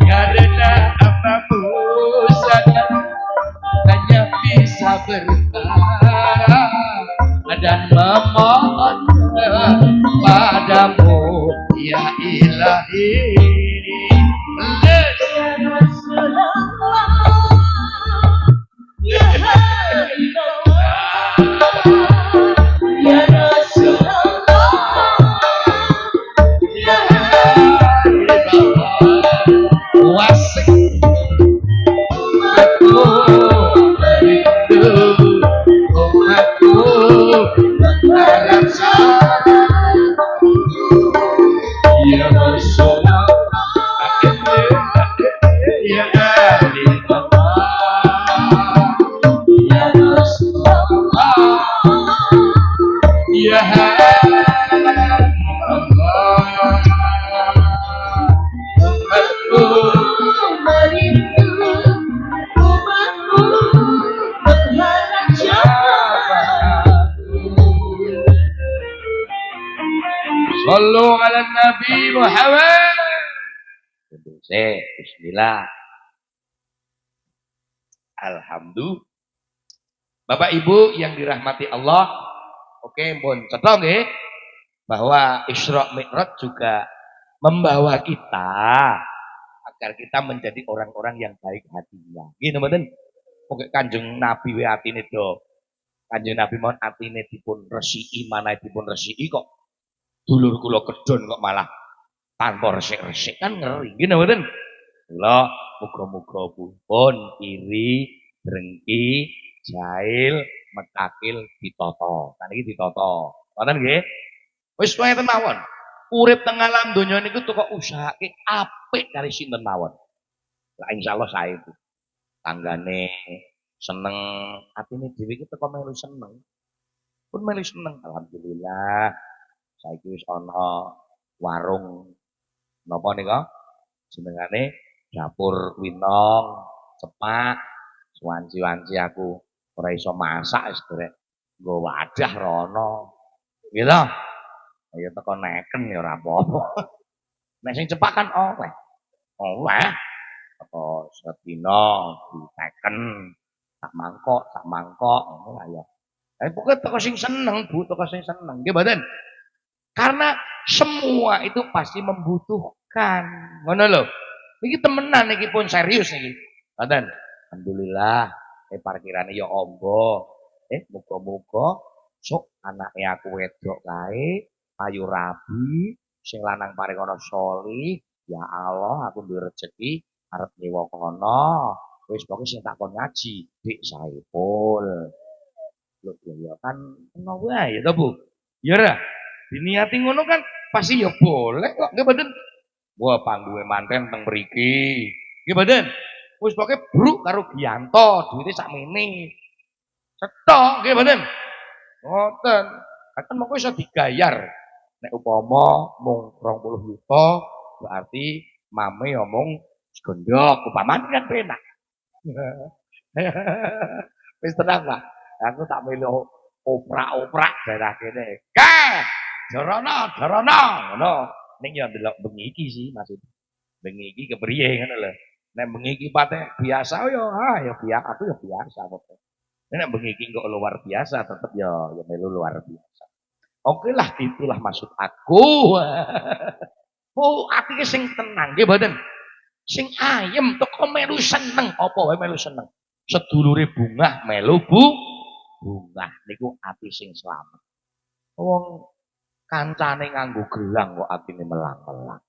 Karena apamu sadar hanya bisa berharap dan memohon padamu ya ilahi. Ya Rasulullah, ya Habibullah, ya Rasulullah, ya Habibullah. Wasik umatku merindu, umatku mengharap syafaatmu. Ya Rasulullah, ya Habibullah, ya Rasulullah, ya Habibullah. Umatku merindu, umatku mengharap syafaatmu. Sallu ala Nabi Muhammad. Bismillah. Alhamdulillah. Bapak Ibu yang dirahmati Allah, oke, mohon cetha nggih bahwa Isra Mi'raj juga membawa kita agar kita menjadi orang-orang yang baik hatinya. Gini mboten? Pokoke Kanjeng Nabi we atine do. Kanjeng Nabi mon atine dipun resiki, manahe dipun resiki kok dulur kula kedon kok malah tanpa resik-resik kan ngeri. Gini mboten? Kula muga-muga pun iri, drengki, jahil, metakil ditata. Kan iki ditata. Ngoten nggih? Wis ngeten mawon. Urip teng alam donya niku kok usahake apik kali sinten mawon. Lah insyaallah sae Bu. Tanggane seneng, atine dhewe iki teko melu seneng. Pun melu seneng. Alhamdulillah. Saiki wis ana warung napa nika? Jenengane Dapur Winong, Cepak. Suwanci-wanci aku ora iso masak wis derek nggo wadah rono. Gitu. Ya teko neken ya ora apa-apa. Nek sing cepak kan oleh. Oleh. Apa sedina diteken sak mangkok ngono lah ya. Pokoke teko sing seneng, Bu, teko sing seneng. Nggih mboten? Karena semua itu pasti membutuhkan. Ngono lho. Niki temenan niki pun serius niki. Mboten? Alhamdulillah, parkirane ya amba. Muga-muga sok anake aku wedok kae ayu rabi, sing lanang paring ana sholih. Ya Allah, aku duwe rezeki arep nyewa kono. Wis pokoke sing takon ngaji, Dik Saiful. Lho ya kan kena wae to, Bu. Ya ora? Diniati ngono kan pasti ya boleh kok, nggih mboten? Wah, panggunge manten teng mriki. Nggih mboten? Wis pokoke bruk karo Giyanto, duwite sakmene. Cetok nggih mboten? Ngoten. Kan mongko iso digayar. Nek upama mung 20 juta berarti mame ya mung segondok, upamane kan penak. Wis tenang, Pak. Aku tak melu oprak-oprak daerah kene. Keh, Jorono, ngono. Ning ya ndelok bengi iki sih maksud. Bengi iki kepriye ngono lho. Nek bengi iki patek biasa ya biasa, aku ya biasa kok. Nek bengi iki kok luar biasa tetep ya melu luar biasa. Oke lah, itulah maksud aku. Oh, atine sing tenang nggih mboten. Sing ayem teko melu seneng, apa wae melu seneng. Sedulure bungah melu bungah niku ati sing slamet. Wong kancane nganggo gelang kok atine melang-melang.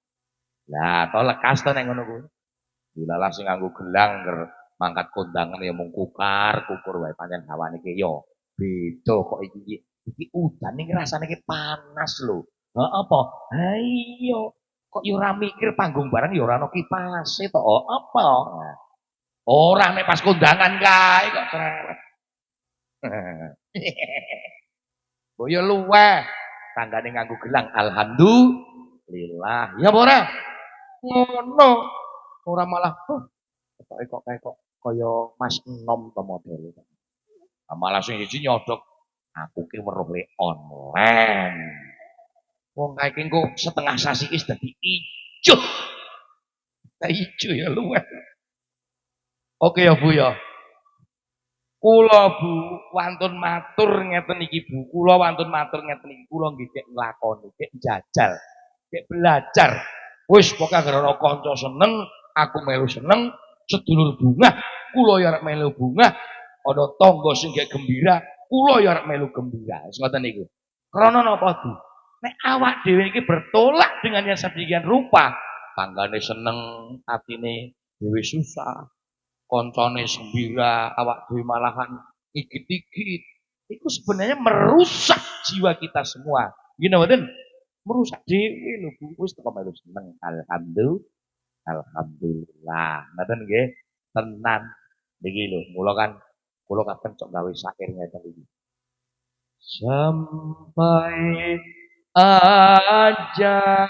Lah, to lekas to nek ngono kuwi. Dilalah sing nganggo gelang nger mangkat kondangan ya mung kukur wae pancen hawane ki ya beda kok iki. Iki udan ning rasane ki panas lho. Heeh apa? Ha iya. Kok ya ora mikir panggung barang ya ora ana kipase to. Apa? Ora nek pas kondangan kae kok cerewet. Boyo luweh tanggane nganggo gelang alhamdulillah. Ya apa ora? Ngono. Ora malah kok kaya Mas Enom to modele. Malah sing siji nyodok aku ki weruh online. Wong kae ki engko setengah sasi wis dadi ijo. Ijo ya luweh. Oke ya Bu ya. Kula Bu wantun matur ngeten iki Bu. Kula wantun matur ngeten iki. Kula nggih kek nglakoni, kek njajal, kek belajar. Wis pokoke agar ana kanca seneng, aku melu seneng, sedulur bungah, kula ya arep melu bungah, ana tangga sing gek gembira, kula ya arep melu gembira. Wis ngoten niku. Krana napa Bu? Nek awak dhewe iki bertolak dengan yang sedemikian rupa, tanggane seneng, atine dhewe susah. Koncone gembira, awak dhewe malahan igit-igit. Itu sebenarnya merusak jiwa kita semua. Gini mboten? Merusak dhewe lho Bu. Wis teko melu seneng. Alhamdulillah. Ngoten nggih. Tenan. Niki lho, mula kan kula kapan cok gawe syair ngeten iki. Sampai ajal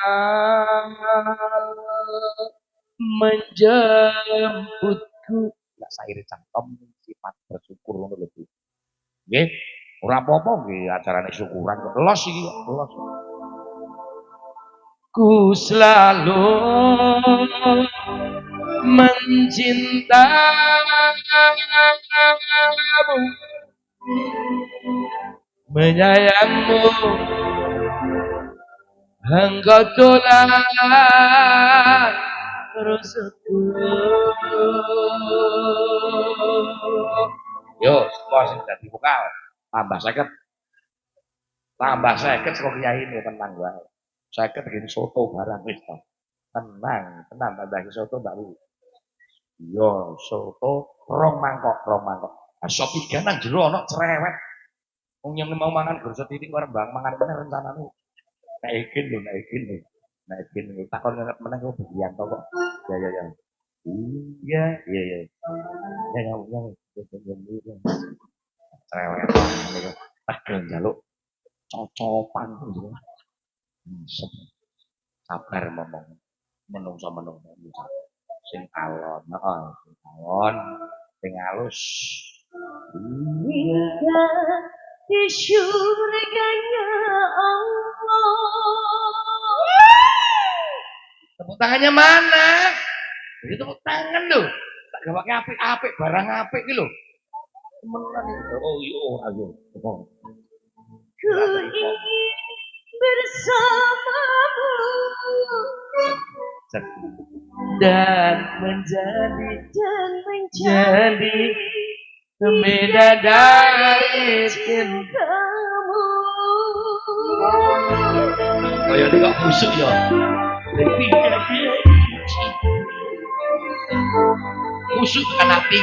menjemputku. Enggak saire cangkem sifat bersyukur ngono lho Bu. Nggih, ora apa-apa nggih acarane syukuran kok los iki kok los. Ku selalu mencintamu, menyayangmu, engkau tolak terusku. Yo, semua sing dadi vokal tambah 50. Tambah 50 saka kiai ini tenang wae. 50 begini soto barang wis to. Tenang, tenang tambah soto Mbak Wi. Yo, soto rong mangkok. Nah, sop ikan nang jero ana cerewet. Wong yang mau mangan gursa titik karo Mbang mangan meneh rencanane. Nek ikin lho. Takon meneh kok bagian to kok. Ya. Iya. Ya. Cerewet niku. Tak njaluk cocopan gitu. Sabar ngomong. Menungso sing alon, sing alon, sing halus. Hingga di surganya Allah. Tepuk tangannya mana? Jadi tepuk tangan lho. Tak gawake apik-apik, barang apik iki lho. Temenan iki. Oh iya, ayo. Ku ingin bersamamu dan menjadi bidadari cintamu. Oh ya, ini kok busuk ya. Bidadari busuk kan api.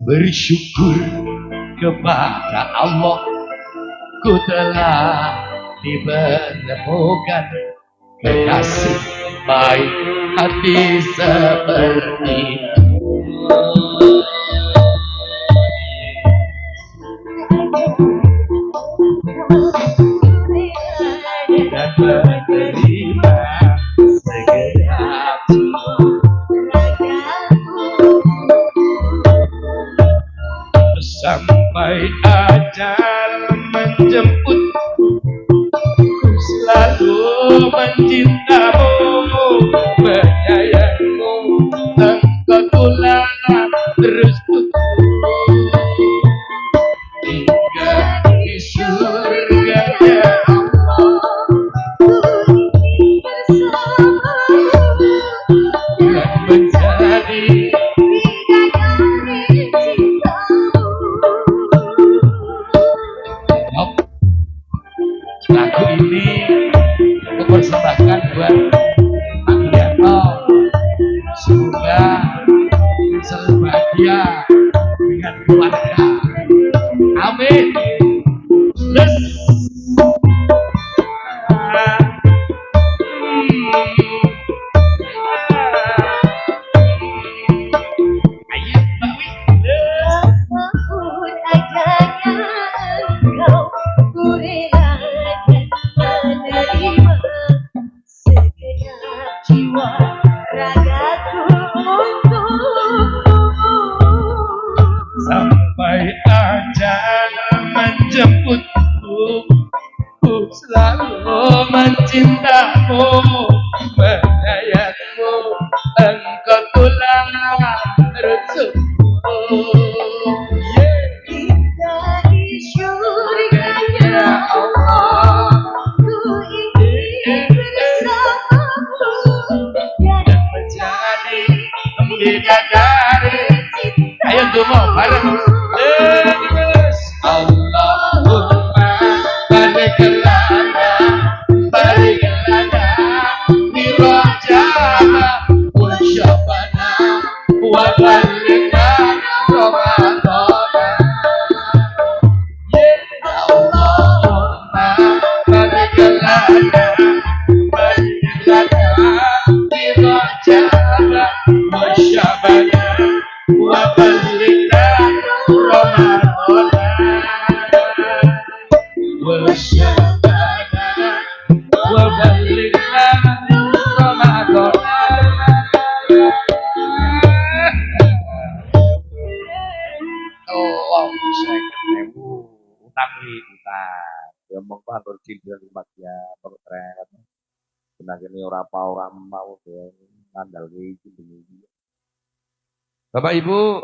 Bersyukur kepada Allah, ku telah dipertemukan kekasih baik hati seperti dan menerima segenap sampai ajal menjemput. Ku selalu mencintamu, menyayangmu, engkau telah terus ajal menjemputku, ku selalu mencintamu, menyayangimu, engkau tulang rusukku. Kita di surganya Allah, ku ingin bersamamu dan menjadi bidadari. Ayo dungo bareng. Terus Allahumma barik lana, barik lana fi rajana wa syabana wa balighna ramadana. Ya Allahumma barik lana, barik lana fi rajana wa syabana wa balighna ramadana wa syabana wa balighna ramadana. Oh, bisa ketemu utang utang. Ya mongko atur cindel ya pertret. Benakene ora mau ya ngandal iki iki. Bapak Ibu,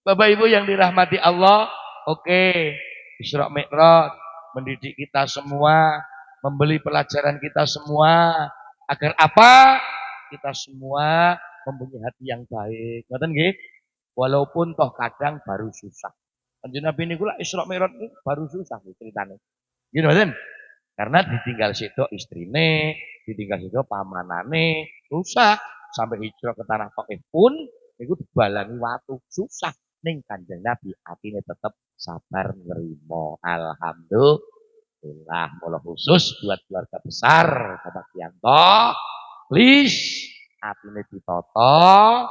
Bapak Ibu yang dirahmati Allah, oke, Isra Mi'raj mendidik kita semua, membeli pelajaran kita semua, agar apa? Kita semua mempunyai hati yang baik. Ngoten nggih? Walaupun toh kadang baru susah. Kanjeng Nabi niku lak Isra Mi'raj niku baru susah ceritane. Gitu mboten? Karena ditinggal situ istrine, ditinggal situ pamanane, susah. Sampai hijrah ke tanah Taif pun niku dibalangi watu, susah. Ning Kanjeng Nabi atine tetap sabar nerimo. Alhamdulillah. Mula khusus buat keluarga besar Bapak Kianto, please atine ditoto,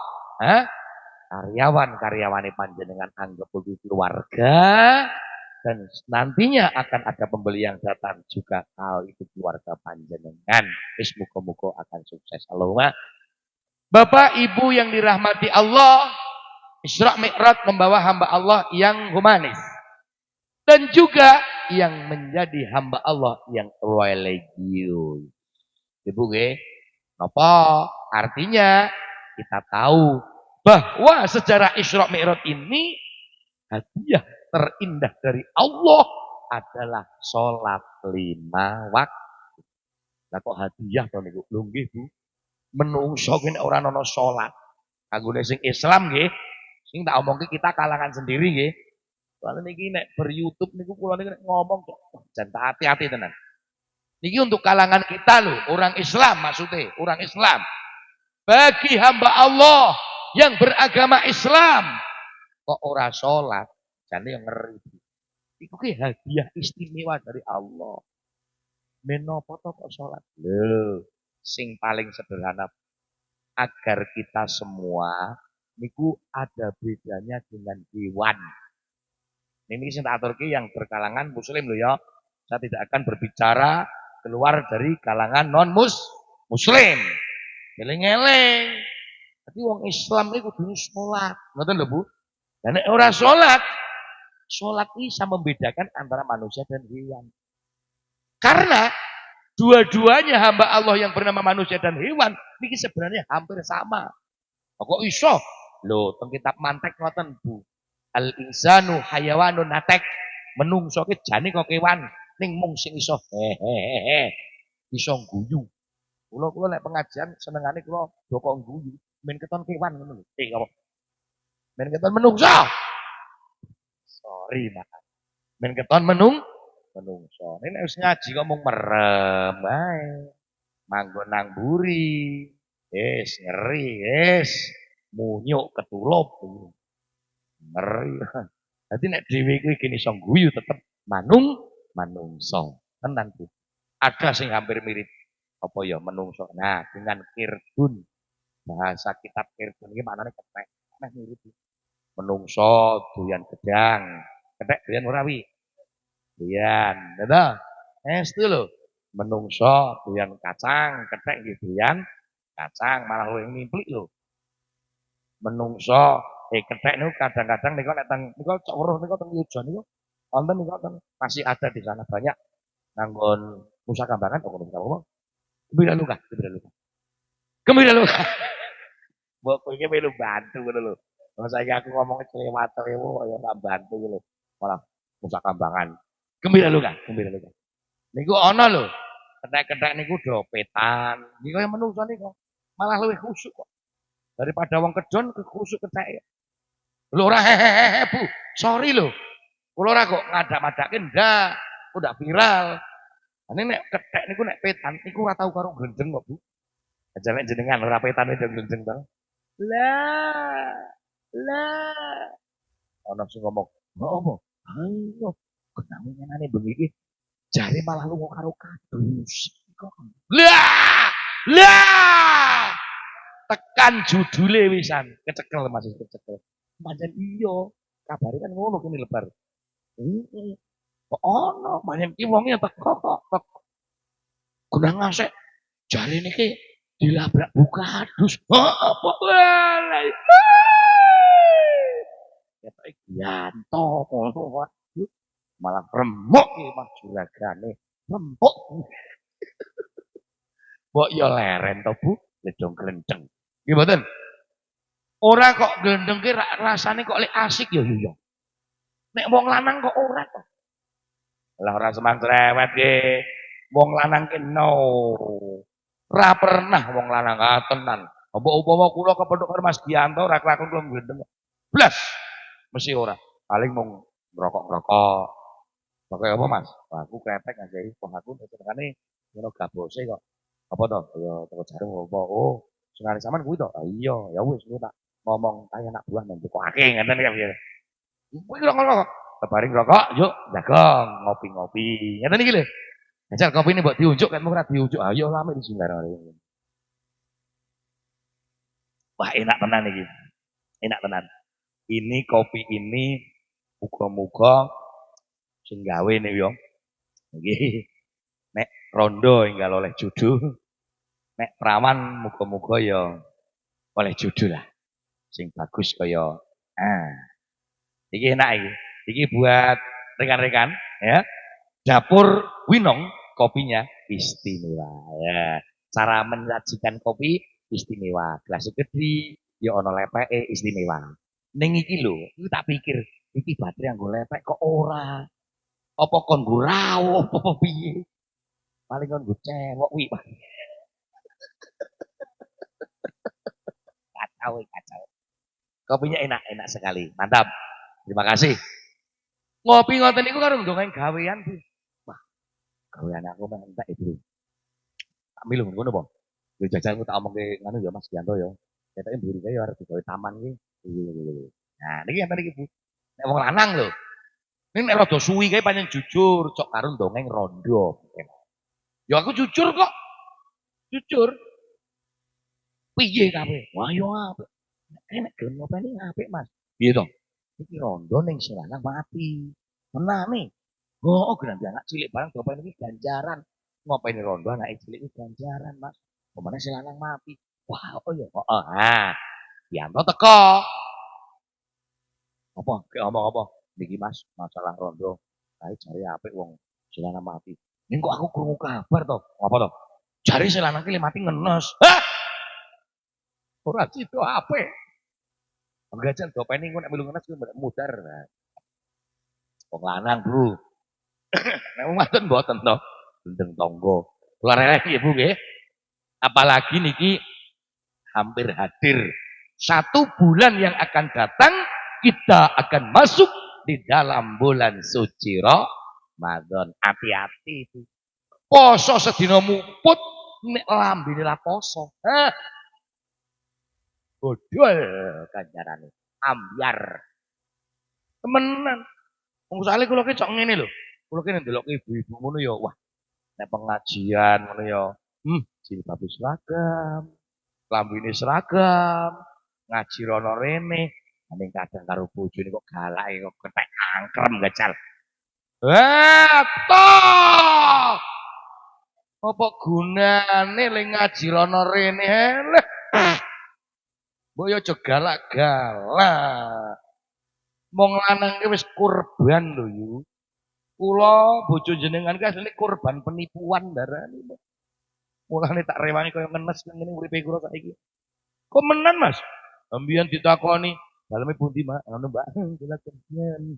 karyawan-karyawane panjenengan anggap begitu keluarga, dan nantinya akan ada pembeli yang datang juga hal itu keluarga panjenengan. Wis muga-muga akan sukses. Allahumma. Bapak Ibu yang dirahmati Allah, Isra Mi'raj membawa hamba Allah yang humanis dan juga yang menjadi hamba Allah yang religius. Ibu nggih, napa artinya kita tahu bahwa sejarah Isra Mi'raj ini hadiah terindah dari Allah adalah sholat 5 waktu. Lah kok hadiah to niku? Lho nggih Bu. Menungso ki nek ora ana salat. Kanggone sing Islam nggih, sing tak omongke kita kalangan sendiri nggih. Soalnya niki nek ber-YouTube niku kula niki ngomong kok jan hati-hati tenan. Niki untuk kalangan kita loh, orang Islam maksudnya, orang Islam. Bagi hamba Allah yang beragama Islam kok ora sholat, jane yang ngeri. Iku ki hadiah istimewa dari Allah. Menopo to kok sholat? Lho, sing paling sederhana agar kita semua niku ada bedanya dengan hewan. Ini sing tak aturke yang berkalangan muslim loh ya. Saya tidak akan berbicara keluar dari kalangan muslim. Eling-eling. Tapi wong Islam niku kudu salat. Ngoten lho Bu. Dan nek ora salat bisa membedakan antara manusia dan hewan. Karena dua-duanya hamba Allah yang bernama manusia dan hewan ini sebenarnya hampir sama. Kok iso? Loh, teng kitab mantek ngoten Bu. Al insanu hayawanun natek. Menungso ki jane kok kewan, ning mung sing iso hehehe. Iso guyu. Kula nek pengajian senengane kula doko guyu, men keton kewan ngono lho. Apa? Men keton menungso. Sorry, Mas. Men keton menungso. Nek wis ngaji kok mung merem ae. Manggon nang buri. Ngeri, munyuk ketulup. Ngeri. Dadi nek dhewe kuwi kene iso guyu tetep manungso. Tenan Bu. Ada sing hampir mirip apa ya menungso. Nah, dengan kirdun. Bahasa kitab kirdun iki maknane kethek. Nah mirip. Menungso doyan gedang. Kethek doyan ora wi? Doyan, betul? Estu lho. Menungso doyan kacang, kethek nggih doyan kacang, malah luwih nimplik lho. menungso kethek niku kadang-kadang niku nek teng niku cok weruh niku teng Yujon niku wonten niku masih ada di sana banyak nganggon Nusa Kambangan kok ngono. Gembira luka, gembira luka. Gembira luka. Mbok kowe iki melu bantu ngono lho. Wong saiki aku ngomong kelewat-lewu kaya ora bantu lho. Malah Nusa Kambangan. Gembira luka, gembira luka. Niku ana lho. Kethek-kethek niku dopetan. Niku kaya menungso niku. Malah luwih khusyuk kok. Daripada wong kedon khusyuk kethek. Lho ora hehehe Bu. Sorry lho. Kula ora kok ngadak-madake ndak. Udah viral. Ini nek kethek niku nek petan niku ora tau karo glendeng kok Bu. Aja nek jenengan ora petan itu glendeng to. Lah. Lah. Ana sing ngomong, "Apa? Ayo, kenang menane bengi iki jare malah lunga karo kadus." Lah. Lah. Tekan judule wisan, kecekel Mas kecekel. Pancen iya, kabare kan ngono kene lebar. Heeh. Kok ono, pancen ki wonge teko kok. Gunang ngasek jare niki dilabrak buka adus. Apa wae. Ketoke Gianto ngono waduh. Malah remuk iki Mas juragane. Remuk. Mbok ya leren to Bu, ledong glendeng. Nggih mboten? Ora kok glendeng ki rasane kok lek asik ya yo. Nek wong lanang kok ora to. Lah ora semang cerewet ki. Wong lanang ki no. Ora pernah wong lanang tenan. Apa upama kula kepethuk karo Mas Gianto ora kelakon kula glendeng. Blas. Mesti ora. Paling mung ngrokok-ngrokok. Pakai apa Mas? Wah, aku krepek aja wong aku senengane ngono gabose kok. Apa to? Ya teko jarum apa? Oh, senengane sampean kuwi to. Ah iya, ya wis kuwi tak ngomong kaya anak buah nang tukake ngeten ya piye. Kuwi kok Tebaring rokok, yuk jagong, ngopi-ngopi. Ngeten iki lho. Jajal kopi ini mbok diunjuk kan ora diunjuk. Ayo lame di sini. Wah, enak tenan iki. Enak tenan. Ini kopi ini muga-muga sing gawe nih yo. Nggih. Nek rondo enggal oleh judul. Nek perawan muga-muga ya oleh judul lah. Sing bagus kaya iki enak iki. Iki buat rekan-rekan ya. Dapur Winong kopinya istimewa ya. Cara menyajikan kopi istimewa. Gelas gede, ya ana lepeke istimewa. Ning iki lho, iki tak pikir iki baterai nggo lepek kok ora. Apa kon nggo rawuh apa piye? Paling kon nggo cewek wi. Kacau, kacau. Kopinya enak, enak sekali. Mantap. Terima kasih. Ngopi ngoten niku karo ndongeng gawean, Bu. Wah, gawean aku mah entek itu. Tak milu ngono apa? Yo jajanku tak omongke ngono ya Mas Gianto ya. Ketoke mburi kae arep digawe taman iki. Nah, niki enten iki Bu. Nek wong lanang lho. Ning nek rada suwi kae pancen jujur, cok karo ndongeng rondo. Ya aku jujur kok. Jujur. Piye kabeh? Wah yo apik. Nek gelem ngopeni apik Mas. Piye to? Iki rondo ning sing lanang mati. Menane. Oh, geranti anak cilik barang ngopeni iki ganjaran. Ngopeni rondo anak cilik iki ganjaran Mas. Pemane sing lanang mati. Wah, oh ya. Heeh. Ha. Yanto teko. Apa? Kayak ngomong apa? Niki Mas, masalah rondo. Kae jare apik wong sing lanang mati. Ning kok aku krungu kabar to. Apa to? Jare sing lanang ki mati ngenes. Hah? Ora sido apik. Enggak jan dopeni engko nek melu ngenes ku mudar. Wong lanang, Bro. Nek wong wadon mboten to. Gendeng tangga. Kula releh nggih, Bu nggih. Apalagi niki hampir hadir 1 bulan yang akan datang kita akan masuk di dalam bulan suci Ramadan. Hati-hati itu. Poso sedina muput nek lambene la poso. Hah. Bodol ganjarane. Ambyar. Temenan. Wong sale kula ki cok ngene lho. Kula ki ndelok ibu-ibu ngono ya, wah, nek pengajian ngono ya. Jilbabe seragam, lambene seragam, ngaji rono rene. Ning kadang karo bojone kok galake kok ketek angkrem gacal. Toh! Apa gunane le ngaji rono rene? Leh. Mbok yo aja galak-galak. Wong lanang ki wis kurban lho yu. Kula bojo jenengan ki asline korban penipuan darane. Mulane tak rewangi kaya ngenes ngene uripe kula saiki. Kok menan, Mas? Ambiyen ditakoni, daleme pundi, Mak? Ngono, Mbak. Kula kedon.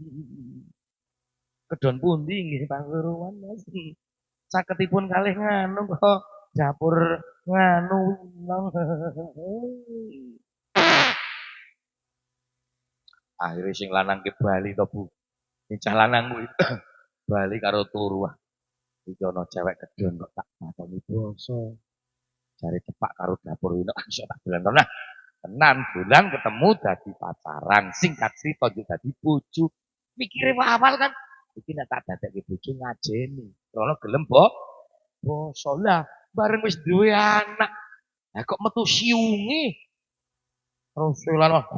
Kedon pundi nggih Pasuruan, Mas? Caketipun kalih nganu kok dapur nganu winong. Akhire sing lanang ke Bali to, Bu. Sing cah lanang kuwi Bali karo turu. Iki ana cewek kedon kok tak takoni basa. Jare cepak karo dapur winok iso tak dolan. Nah, tenan bulan ketemu dadi pacaran. Singkat cerita yo dadi bojo. Mikire awal kan iki nek tak dadekke bojo ngajeni. Krono gelem basa lah bareng wis duwe anak. Lah kok metu siunge. Rasulullah.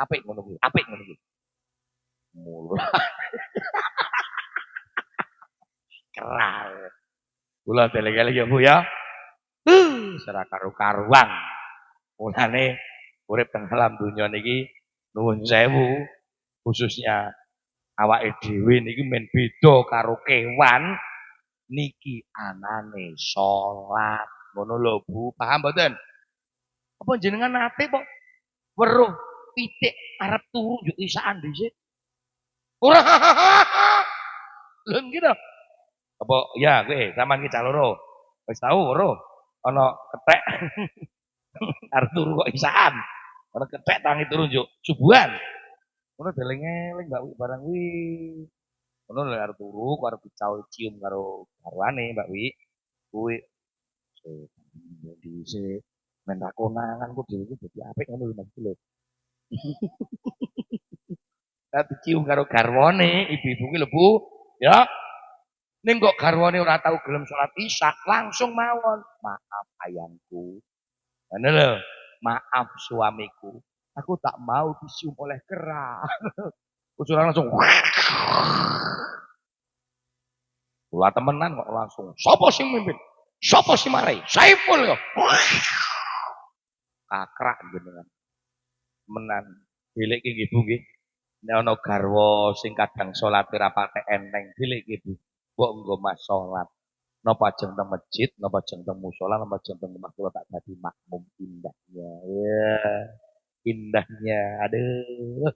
Apik ngono kuwi, apik ngono kuwi. Mulai keral. Kula deleng-eleng ya Bu ya. Ora karu-karuan. Mulane urip teng alam donya niki nuwun sewu khususnya awake dhewe niki men beda karo kewan niki anane salat. Ngono lho Bu, paham mboten? Apa jenengan nate kok weruh pitik arep turu yo isaan dhisik? Ora. Lho ngira. Apa ya kowe sampean ki cah loro. Wis tau weruh ana kethek arep turu kok isaan. Ana kethek tangi turu njuk subuhan. Ngono deleng-eleng Mbak Wi barang wi. Ngono lho arep turu kok arep cium karo garwane Mbak Wi. Kuwi dhisik men ra konangan kok dhewe dadi apik ngono lho Mas lho. Dadi cium karo garwane ibu-ibu ki lho Bu, ya. Ning kok garwane ora tau gelem salat Isya, langsung mawon, "Maaf ayangku." Ngono lho, "Maaf suamiku, aku tak mau disium oleh kera." Terus langsung kula temenan kok langsung, "Sopo sing mimpin? Sopo sing marai? Saiful kok." Kakrak jenengan. Menan. Delik ki nggih Bu nggih. Nek ana garwa sing kadang salate ra patek enteng, delik ki Bu. Mbok nggo Mas salat. Napa ajeng teng masjid, napa ajeng teng musala, napa ajeng teng omah kula tak dadi makmum indahnya. Ya, indahnya. Aduh.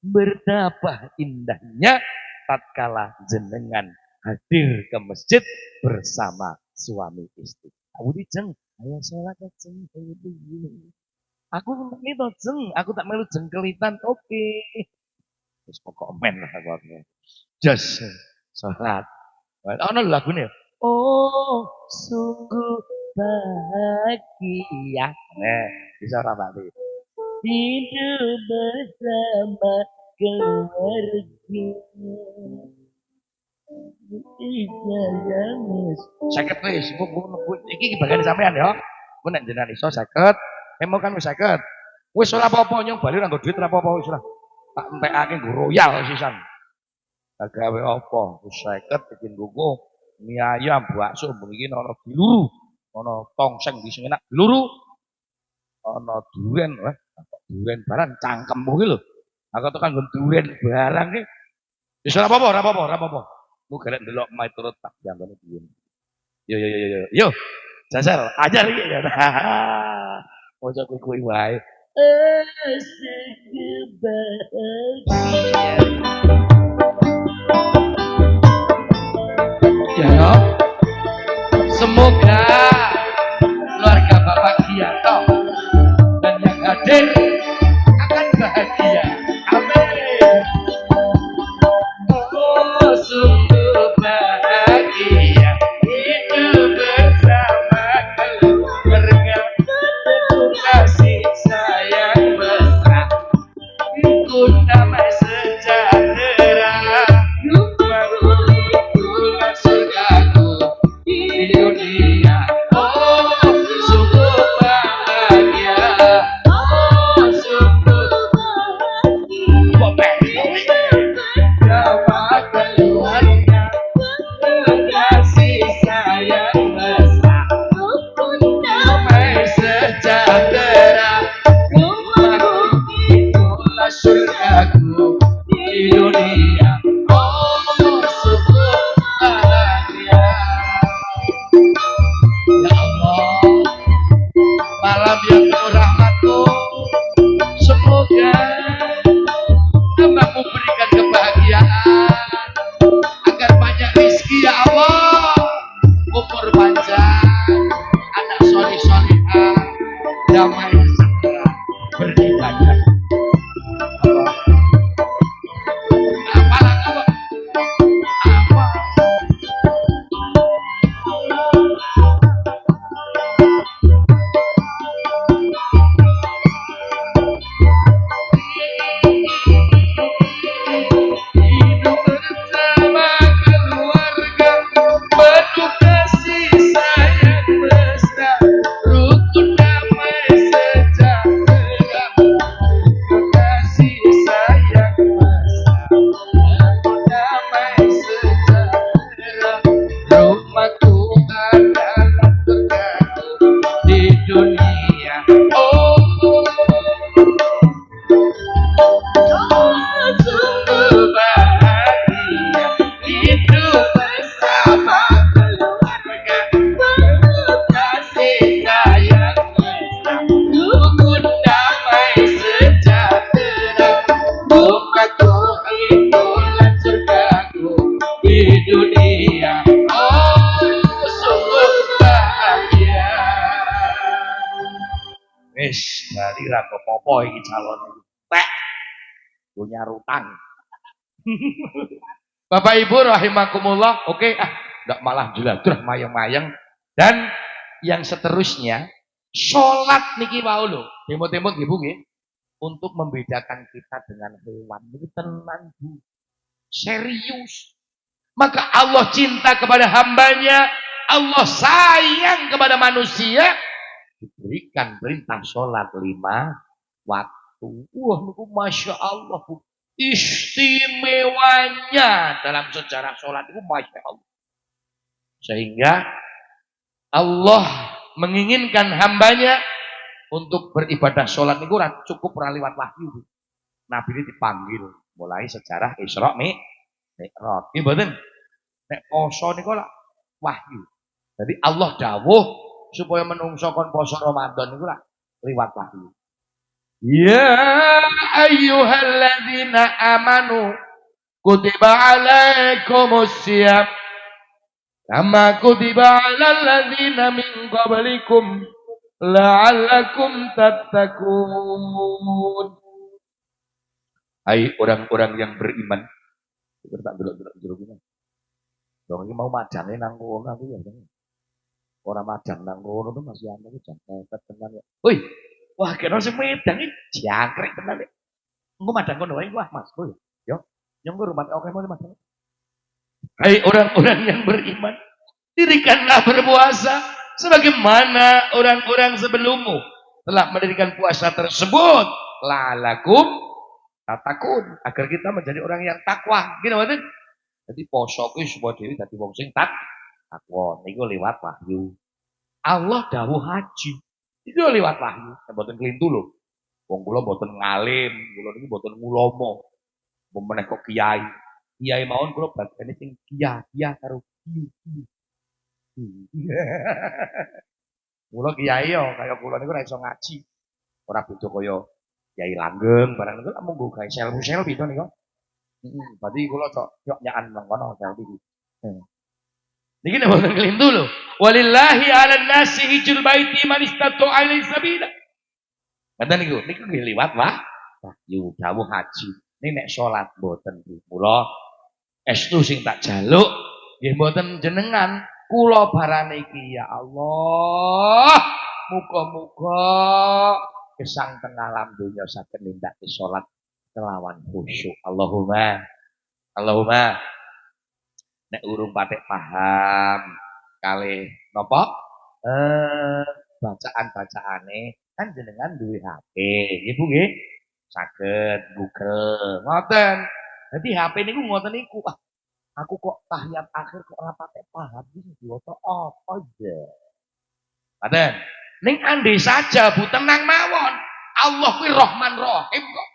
Betapa indahnya tatkala jenengan hadir ke masjid bersama suami istri. Aku dijeng, ayo sholat jeng. Aku ini to jeng, aku tak melu jengkelitan, oke. Terus kok komen lah aku. Just sholat. Ono lagune. Oh, sungguh bahagia. Nah, bisa ora Pak? Hidup bersama keluarga. Seket wis, iki bagian sampean ya. Ku nek jenengan iso 50, emo kan wis 50. Wis ora apa-apa nyong bali nganggo duit ora apa-apa wis lah. Tak entekake nggo royal sisan. Gawe apa? Wis 50 bikin buku mie ayam, bakso bengi ana biluru, ana tongseng di sing enak biluru. Ana duren, duren barang cangkemmu ki lho. Aku tekan nggon duren barang ki. Wis ora apa-apa, ora apa-apa, ora apa-apa. Mu garek ndelok mae turut tak janggane piye. Yo yo yo yo. Yo. Jajal, ajar iki ya. Ojo kuwi wae. Ya, semoga keluarga Bapak Giyanto dan yang hadir akan bahagia. Amin. Oh, sungguh bahagia hidup bersama keluarga, penuh kasih sayang mesra, ku damai sejahtera. Rumahku surgaku di dunia. yang penuh rahmatmu. Semoga namamu berikan kebahagiaan, agar banyak rezeki ya Allah, umur panjang, anak soleh-solehah, damai sejahtera, beribadah. Apa lagi apa? Hidup bersama keluarga, penuh kasih sayang mesra, rukun damai sejahtera, penuh kasih sayang mesra, rukun damai sejahtera. Rumahku adalah surgaku di dunia. Oh, sungguh bahagia hidup bersama keluarga, penuh kasih sayang mesra, rukun damai sejahtera. Rumahku itulah surgaku di dunia. Oh, sungguh bahagia. Wis, dari ra apa-apa iki calon tek punya rutang. Bapak Ibu rahimakumullah, oke, enggak malah jeladrah mayang-mayang. Dan yang seterusnya, sholat niki wau lho, demo-demo nggih Bu nggih, untuk membedakan kita dengan hewan. Ini tenan Bu, serius. Maka Allah cinta kepada hambanya, Allah sayang kepada manusia, diberikan perintah sholat 5 waktu. Wah, niku masya Allah Bu, istimewanya dalam sejarah sholat itu masya Allah. Sehingga Allah menginginkan hambanya untuk beribadah sholat itu cukup liwat wahyu. Nabi ini dipanggil mulai sejarah Isra Mi'raj. Nggih mboten? Nek poso niku lak wahyu. Jadi Allah dawuh supaya menungso kon poso Ramadan niku lak liwat wahyu. Ya ayyuhalladzina amanu kutiba alaikumusiyam kama kutiba alal ladzina min qablikum la'allakum tattaqun. Hai orang-orang yang beriman. Kita tak delok-delok jero kene. Dong iki mau madane nang kono aku ya. Ora madang nang kono tuh masih ana iki jan tenan ya. Woi, wah kena sing medang iki jangkrik tenan iki. Engko madang kono wae wah Mas. Woi, yo. Yang rumah oke mau madang. Hai orang-orang yang beriman, dirikanlah berpuasa sebagaimana orang-orang sebelummu telah mendirikan puasa tersebut. Lalakum tatakun, agar kita menjadi orang yang takwa. Gini maksudnya? Jadi poso kuwi supaya diri dadi wong sing takwa. Niku liwat wahyu. Allah dawuh haji. Itu liwat wahyu. Mboten kelintu lho. Wong kula mboten ngalim, kula niku mboten ngulomo. Memeneh kok kiai. Kiai mawon kula bagane sing kiai karo kiai. Kula kiai yo kaya kula niku ora iso ngaji. Ora beda kaya Kiai Langgeng barang niku mung nggo gawe selfie to niku. Heeh, berarti kula cok nyaan nang kono selfie. Niki nek mboten kelintu lho. Walillahi 'alan nasi hijjul baiti man istata'a ilaihi sabila. Ngoten niku nggih liwat wahyu dawuh haji. Ning nek salat mboten kula estu sing tak jaluk nggih mboten jenengan, kula barane iki ya Allah. Muga-muga gesang teng alam donya saged nindakake salat kelawan khusyuk. Allahumma nek urung patek paham kalih napa bacaan-bacaane kan jenengan duwe HP nggih Bu nggih saged Google ngoten. Dadi HP niku ngoten niku. Aku kok tahiyat akhir kok ora patek paham iki diwaca apa ya. Ngoten. Ning andai saja Bu tenang mawon. Allah kuwi Rahman Rahim kok.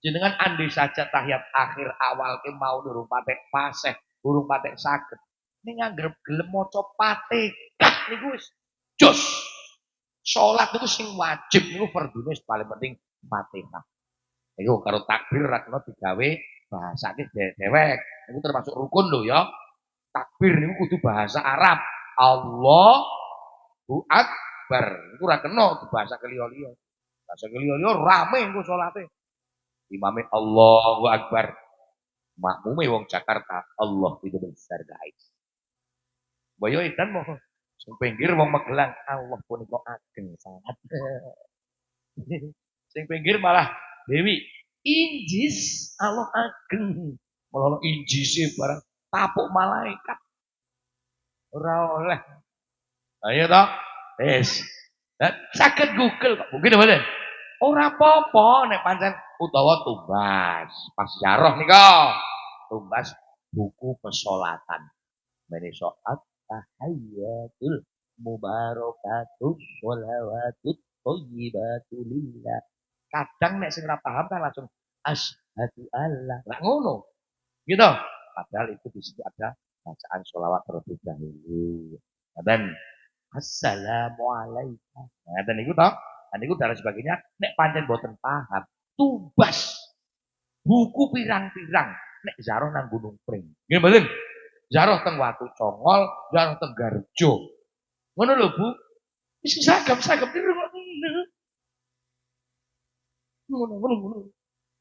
Jenengan andai saja tahiyat akhir awal ke mau durung patek fasih, durung patek saged. Ning anggere gelem maca Fatihah niku wis jos. salat niku sing wajib niku fardune paling penting Fatihah. Iku karo takbir ra kena digawe bahasane dewek. Iku termasuk rukun lho ya. Takbir niku kudu bahasa Arab. Allahu Akbar. Iku ora kena bahasa liya-liya. Bahasa liya-liya rame engko salate. Imame Allahu Akbar. Makmume wong Jakarta, Allah itu besar guys. Boyo edan mau sing pinggir wong Magelang, Allah punika ageng sangat. Sing pinggir malah Dewi injis Allah ageng. Malah injise barang tapuk malaikat. Ora oleh. Ayo toh. Wis. Saged Google kok. Mungkin mboten. Ora apa-apa nek pancen utawa tumbas. Pas jaroh nika. Tumbas buku pesolatan. Mene soat tahayyatul mubarakatus sholawatut thayyibatul lillah. Kadang nek sing ora paham kan langsung asyhadu alla. Lah ngono. Gitu. Padahal itu di situ ada bacaan sholawat terlebih dahulu. Dan assalamualaikum. Nah, dan itu toh. Dan itu dan sebagainya. Nek pancen boten paham. Tumbas. Buku pirang-pirang. Nek zaroh nang Gunung Pring. Nggih mboten? Zaroh teng Watu Congol, zaroh teng Garjo. Ngono lho, Bu. Wis sagap-sagap ngono.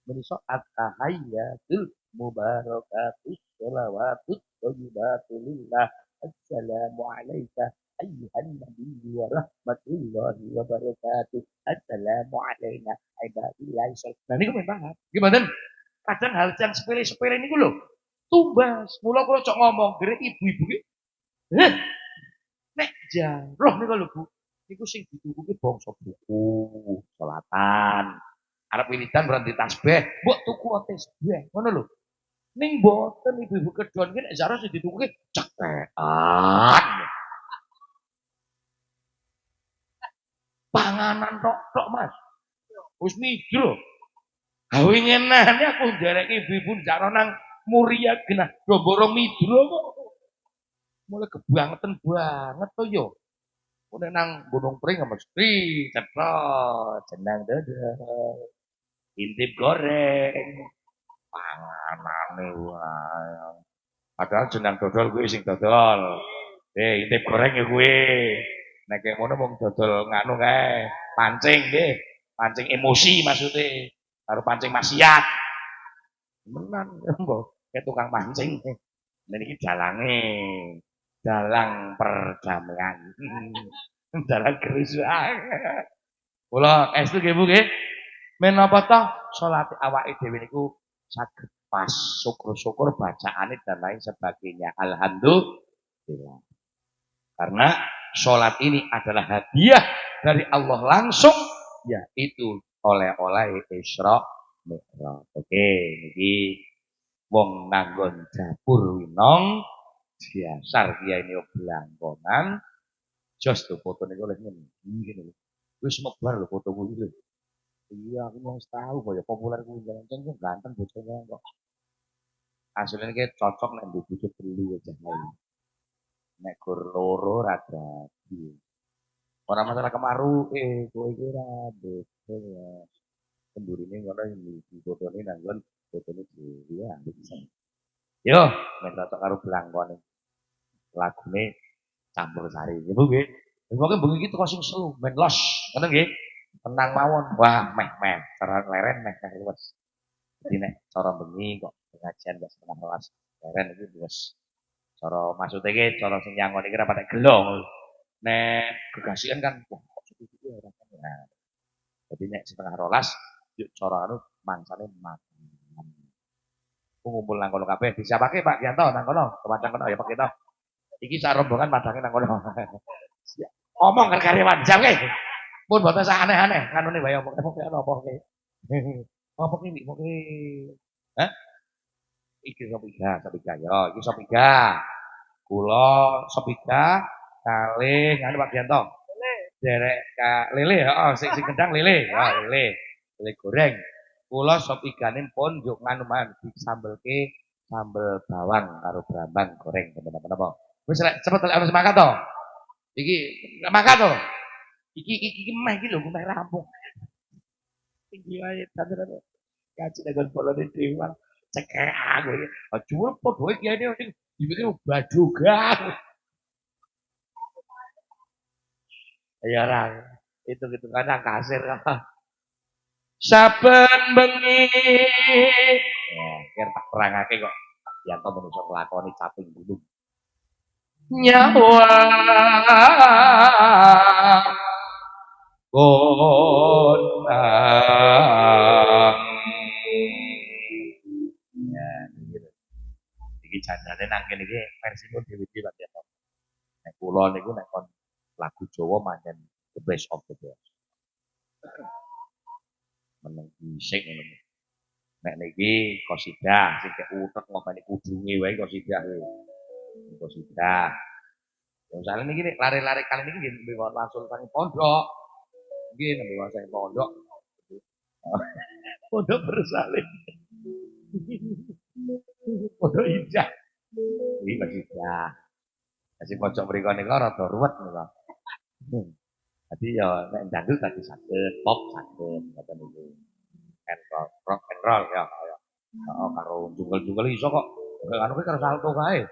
Menisa at-tahayyatul mubarakatus sholawatut thayyibatul lillah. Assalamu alayka ayyuhan nabiyyu wa rahmatullahi wa barakatuh. Assalamu alayna ibadillahi sholih. Nah niku men banget. Gimana? Kadang hal yang sepele-sepele niku lho. Tumbas. Mula kula cok ngomong gere ibu-ibu ki. Nek jaroh niku lho Bu. Niku sing ditukuki bangsa buku, salatan. Arep wiridan berhenti tasbih, mbok tuku tasbih. Ngono lho. Ning boten ibu-ibu kedon ki nek jaroh sing ditukuki cekekan. Panganan tok Mas. Wis midro. Ha winginane aku nderek ibu-ibu jaroh nang Muria genah Domboro midro kok. Mulai kebangetan banget to yo. Nek nang Gunung Pring mesti cetrot, jenang dodol. Intip goreng. Panganane wae. Padahal jenang dodol kuwi sing dodol. Intip goreng ya kuwi. Nek ngono mung dodol nganu kae, pancing nggih. Pancing emosi maksudnya. Karo pancing maksiat. Menan mbok kayak tukang pancing. Dan ini dalange. Dalang perdamaian. Dalang kerusuhan. Kula estu nggih Bu nggih. Menapa toh salat awake dhewe niku saged pas syukur-syukur bacaane dan lain sebagainya. Alhamdulillah. Karena salat ini adalah hadiah dari Allah langsung yaitu oleh-oleh Isra Mi'raj. Oke, niki wong nanggon dapur winong dasar kiai ini blangkonan jos tuh foto niku oleh ngene. Wis mebar lho fotomu iki lho. Iya, aku mau tahu kok ya populer kuwi jangan ganteng bocahnya kok. Asline ki cocok nek mbok bojo telu aja ae. Nek gur loro ra dadi. Ora masalah kemaru kowe iki ora betul ya. Temburine ngono di fotone nanggon fotone dhewe ya bisa. Yo, nek cocok karo blangkone. Lagune campur sari. Ya Bu nggih. Pokoke bengi iki teko sing selu, men los. Ngoten nggih. Tenang mawon. Wah, meh cara leren meh luwes. Jadi nek cara bengi kok pengajian gak setengah kelas leren iki luwes. Cara maksudnya iki cara sing nyangon iki ra patek gelo. Nek gegasian kan wah kok iki ora kan. Nah, jadi nek setengah rolas yuk cara anu mangsane makan. Ngumpul nang kono kabeh disiapake Pak Yanto nang kono, kepadang kono ya Pak Yanto. Iki sak rombongan padange nang kono. Ngomong kan karyawan jam ke. Pun boten sak aneh-aneh kanune wae apa apa ke. Apa ki kok ki. Hah? Iki sopiga ya, iki sopiga. Kula sopiga kalih nganu Pak Yanto. Derek lele heeh sing gendang lele. Ya lele. Lele goreng. Kula sop igane pun njuk nganu man disambelke sambel bawang karo brambang goreng teman-teman apa. Wis rek cepet ana semangat to. Iki semangat to. Iki meh iki lho meh rampung. Tinggi wae tenan. Kaji dengan bolone dewa. Cekek aku iki. Ajur padha iki kene sing diwiki bajogan. Ya ora. Itu kadang kasir. Saben bengi. Ya, kira tak perangake kok. Yanto menungso nglakoni caping gunung. Nyawa konang. Ya, gitu. Iki jandane nang kene iki versimu dhewe-dhewe Pak Yanto. Nek kula niku nek kon lagu Jawa manjen the best of the best. Meneng bisik ngono. Nek niki qasidah sing kek utek ngopeni kudunge wae qasidah kuwi. Qasidah. Misalnya niki nek lari-lari kali niki nggih langsung sang pondok. Nggih nembe sang pondok. Pondok bersalin. Pondok indah. Iki qasidah. Kasih pojok mriko niku rada ruwet niku. Dadi ya nek dangdut tadi saged, pop saged ngoten niku. Rock and roll ya. Heeh karo jungkel-jungkel iso kok. Anu kuwi karo salto kae.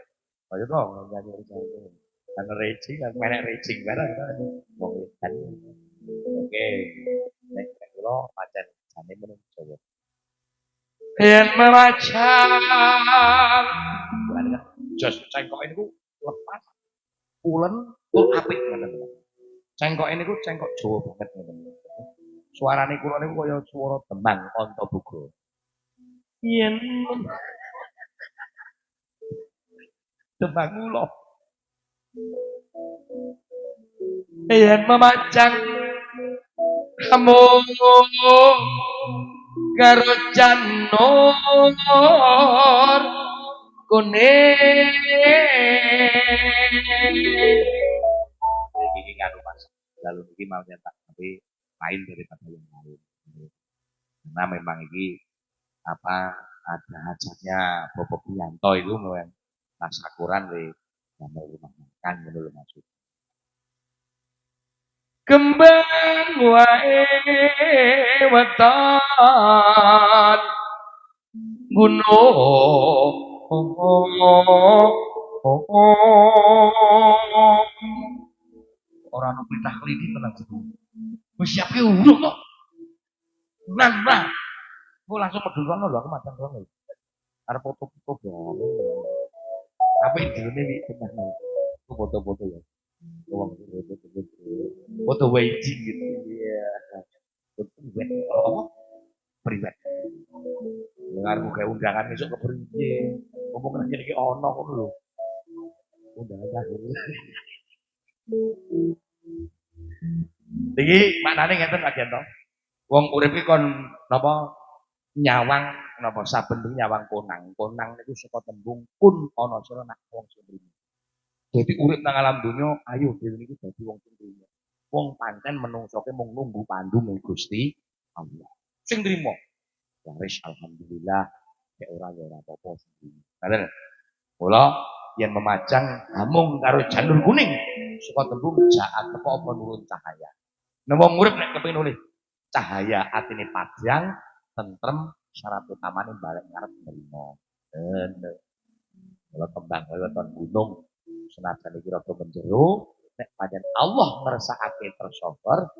Ayo dong nyanyi salto. Kan racing, kan menek racing barang. Wong edan. Oke. Nek kula pancen jane menung Jawa. Yen memacang. Jos cengkok niku lepas. Pulen tur apik ngoten. Cengkok niku cengkok Jawa banget ngoten. Suarane kula niku kaya swara demang Antaboga. Yen demang kula. Yen memacang kamu karo janur kuning. Iki nganu Mas. Lalu iki mau nyetak tapi lain daripada yang lain. Karena memang ini apa ada hajatnya Bobo Bianto itu memang nasakuran di gambar rumah makan menurut maksud. Kembang wae weton gunung orang nu perintah keliti tenang situ. Wis siap ki urung kok. Nah. Aku langsung medul kono lho, aku macam kono. Arep foto-foto dong. Tapi intine iki tenang. Aku foto-foto ya. Wong foto wedding gitu. Iya. Foto wedding. Oh, priwet. Dengar aku kayak undangan besok ke priye. Ngomong nang iki ono kok lho. Undangan akhirnya. Iki maknane ngeten Pak Janto. Wong urip iki kon napa nyawang napa saben bengi nyawang konang. Konang niku saka tembung kun ana sira nak wong sing mrene. Dadi urip nang alam donya ayo dhewe niki dadi wong sing mrene. Wong pancen menungsoke mung nunggu pandu mung Gusti Allah. Sing trimo. Waris alhamdulillah nek ora ya ora apa-apa sing. Ngoten. Kula yen memajang hamung karo janur kuning saka tembung jaat apa apa nurun cahaya. Nek wong urip nek kepengin nulis cahaya atine padhang, tentrem, syarat utamane balik ngarep nrimo. Bener. Kalau kembang weton gunung senajan iki rada menjero, nek pancen Allah ngersakake tersover,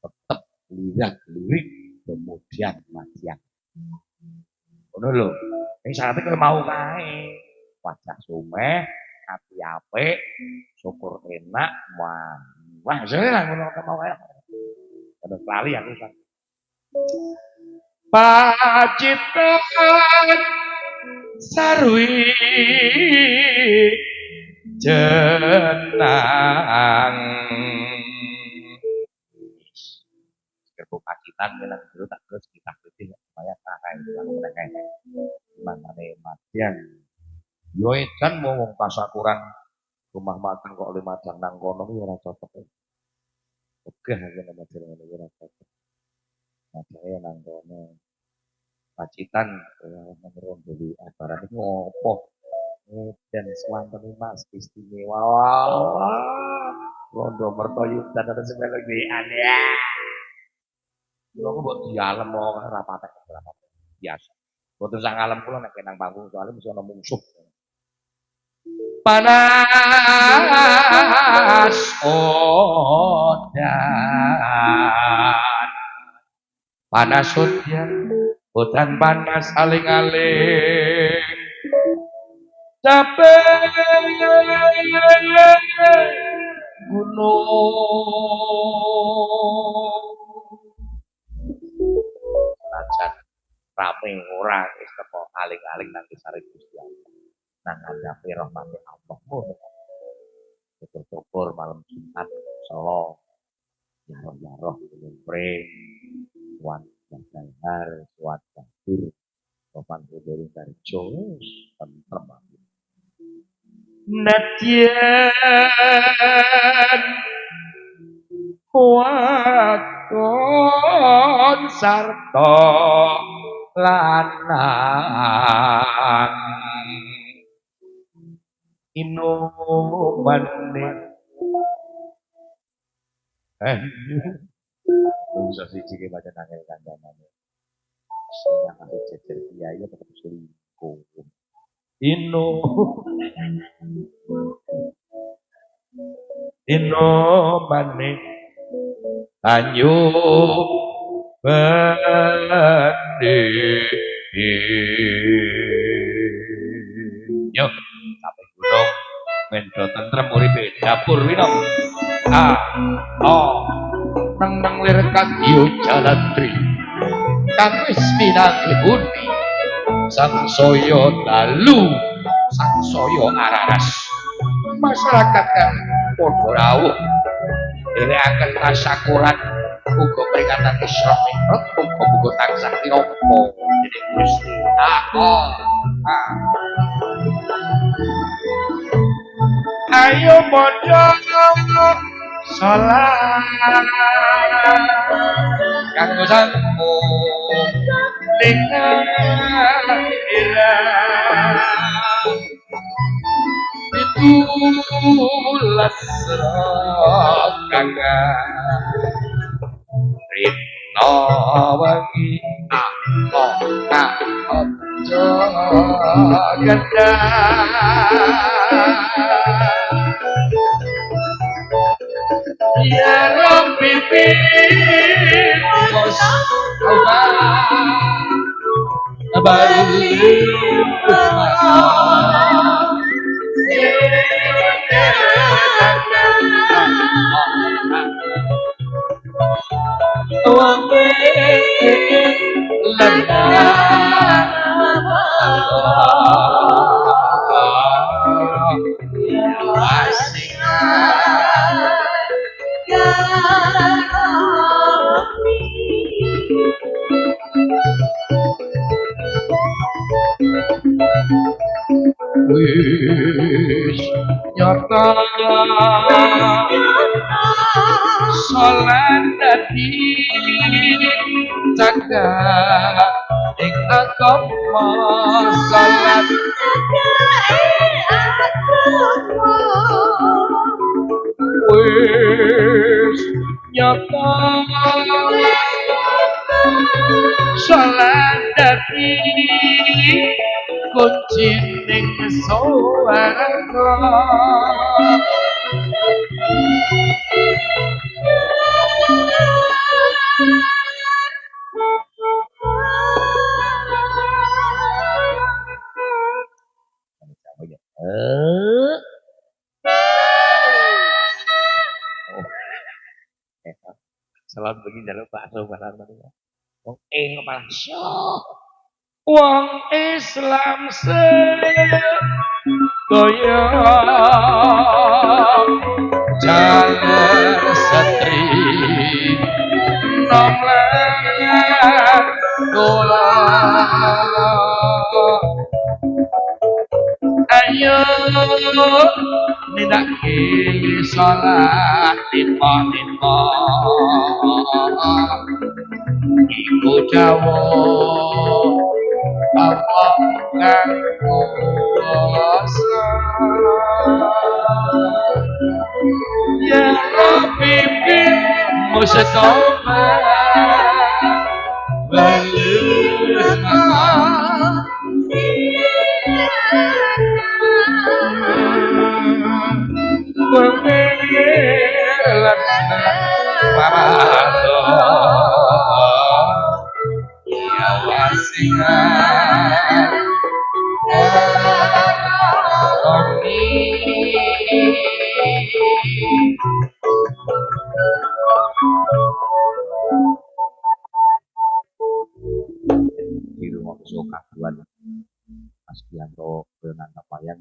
tetep lirak-lirik kemudian matian. Ngono lho. Ning syaratnya kowe mau kae. Wajah sumeh, ati apik, syukur enak, wah jare lah ngono mau kae. Ada lali aku kan. Pacitan sarwi jenang kerbo pacitan menang dulu tak terus kita putih supaya kakai lalu mereka mangane matian yo edan mau wong tasakuran rumah makan kok oleh madang nang kono iki ora cocok. Oke aja nama jenenge ora cocok. Madane nang kono. Pacitan menurun dari abaran itu opo dan selantan mas istimewa. Wah. Rondo mertoyudan ada semelok wean ya. Kula kok mbok dialem kok rapatek biasa. Mboten sak ngalem kula nek nang panggung soalnya mesti ana mungsuh. Panas odan. Panas odan panas aling-aling. Capek gunung. Najan rame ora wis teko aling-aling nang kisare Gusti Allah. Nang ngadepi rahmate Allah ngono. Syukur malam Jumat selo yaroh-yaroh ngempring wan dahar wan dahur sopan dari karjo tentrem nadyan wakon sarta lanang inomane bisa siji ke baca nangil kandangane sing ngasih jejer kiai tetep selingkuh inomane anyu bande yo sampai gunung mendo tentrem uripe dapur winong nang lir kaki jalatri kang wis pinanggih budi sangsaya dalu sangsaya araras masyarakat kang padha rawuh nderekaken tasyakuran uga peringatan Isra Mi'raj muga-muga tansah tinapa dening Gusti ayo padha salat kanggo sangmu ning ditulas rakaga rina wangi ojo ya Rabbi bos wis nyata salat dadi jaga ing agama salat wis nyata salat dadi kunci ning swarga Salam begini jalur bakso barang tadi. Wong malah syok. Wong Islam sedaya jalan satri nomlan kula ayo tidak kili salat lima iku dawuh Allah kang kuwasa ya pipi Mustafa balus ya wasingan di rumah suka kaguan Mas Bianto Renang Kapayan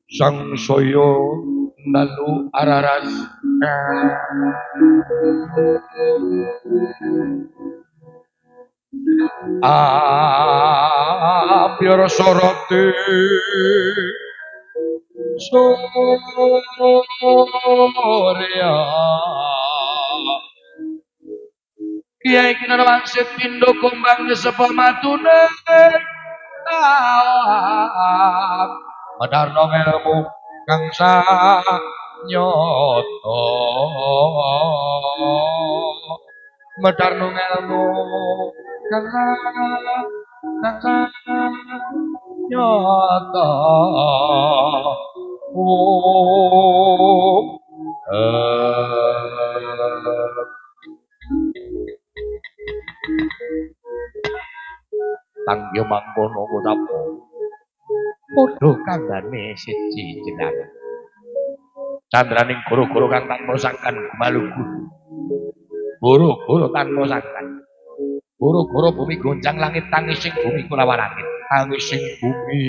sang soyo nalu araras biar soroti Surya Kiai Kinar Wangsit Pindo Kumbang Sepo Matune Madarno ngelmu kang sanyoto Madarno ngelmu kang sanyoto Tangyo mangkono kutapo padha kandhane siji jenengan candraning guru-guru kang tanpa sangkan gumalugu guru-guru tanpa sangkan guru-guru bumi goncang langit tangising bumi kulawan langit tangising bumi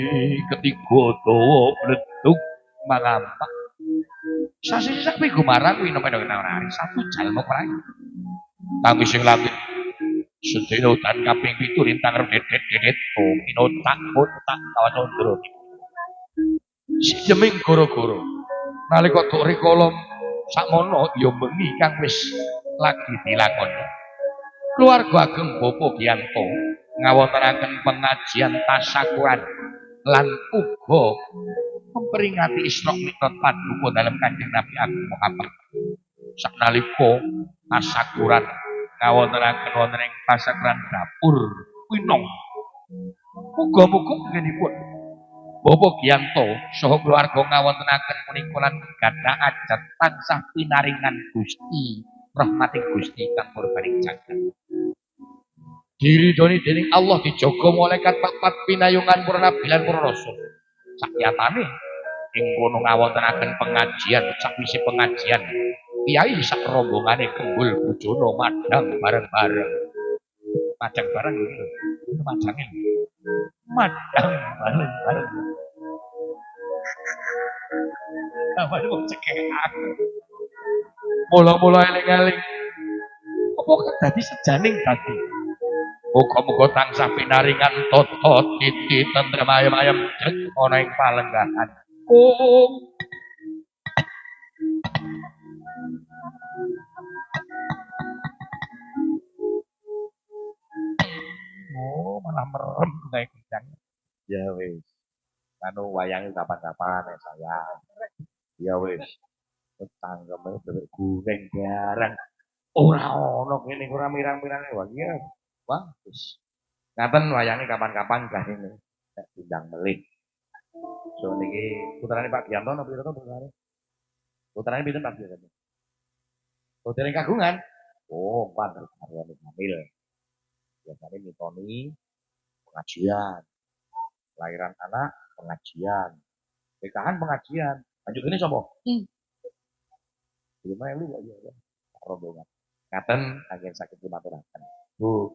ketiga dawa bledug mangampak sasisi sapi gumarang kuwi nopo ora satu jalma perang tangising langit sedaya udan kaping 7 rintang redet-dedet minotak otak kawasandra sijeming goro-goro nalika tok rikala sakmono ya bengi kang wis lagi dilakoni keluarga ageng Bapak Giyanto ngawontenaken pengajian tasyakuran lan uga memperingati Isra Mi'raj paduka dalem Kanjeng Nabi Agung Muhammad saknalika tasyakuran ngawontenaken wonten ing tasyakuran dapur winong muga-muga ngenipun Bapak Giyanto saha keluarga ngawontenaken punika lan gadhah ajat tansah pinaringan Gusti rahmating Gusti kang purbaning jagat diridhoni dening Allah dijaga malaikat papat pinayungan para nabi lan para rasul sakyatane ing kono ngawontenaken pengajian sakwise pengajian kiai sak rombongane kembul bojono madang bareng-bareng madang bareng lho madange madang bareng-bareng apa itu cekekan mula-mula eling-eling apa dadi sejaning dadi muga-muga tansah pinaringan tata titi tentrem ayem-ayem ana ing palenggahan malah merem kayak kencang ya wis anu wayange kapan-kapan ya saya ya wis tanggeme dhewek goreng barang ora ono kene ora mirang-mirange wah iya wah wis ngaten wayange kapan-kapan gah ini undang melih so niki putrane Pak Giyanto napa pira to putrane pinten Pak Giyanto putrane kagungan oh pantes karyane hamil biasane mitoni pengajian lahiran anak pengajian nikahan pengajian lanjut ini sapa gimana lu kok ya rombongan ngaten angin sakit dimaturaken Bu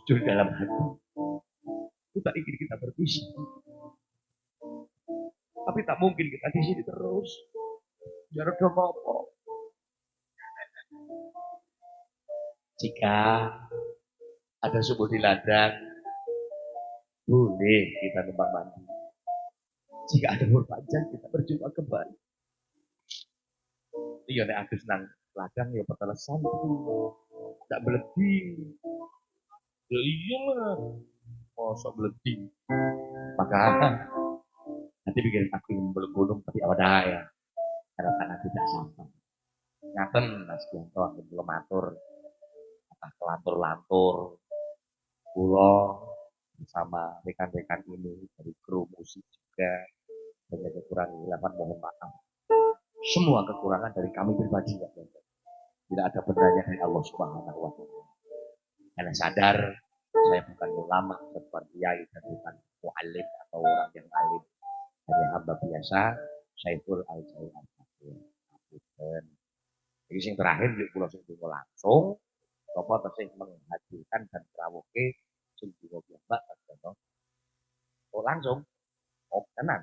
jujur dalam hati kita ingin kita berpisah tapi tak mungkin kita di sini terus jarak apa jika ada subuh di ladang boleh kita numpang mandi jika ada berpanjang kita berjumpa kembali iya nek Agus nang ladang ya petelesan tak beledi ya iya lah masa beledi maka Nanti bikin aku belum gunung tapi ada ya. Karena tanah tidak sampai. Ngaten Mas Bianto aku belum atur. Atah kelantur-lantur. Pulau bersama rekan-rekan ini dari kru musik juga. Banyak kekurangan hilafan mohon maaf. Semua kekurangan dari kami pribadi ya. Tidak ada benarnya dari Allah Subhanahu wa taala. Karena sadar saya bukan ulama, saya bukan kiai, dan bukan mu'alim atau orang yang alim. Hanya hamba biasa, Syaiful Al-Jail Al-Fakir. Jadi yang terakhir yuk pulau sing langsung, apa tesih menghadirkan dan terawuke sing dingo piyambak kan oh langsung, oh tenan.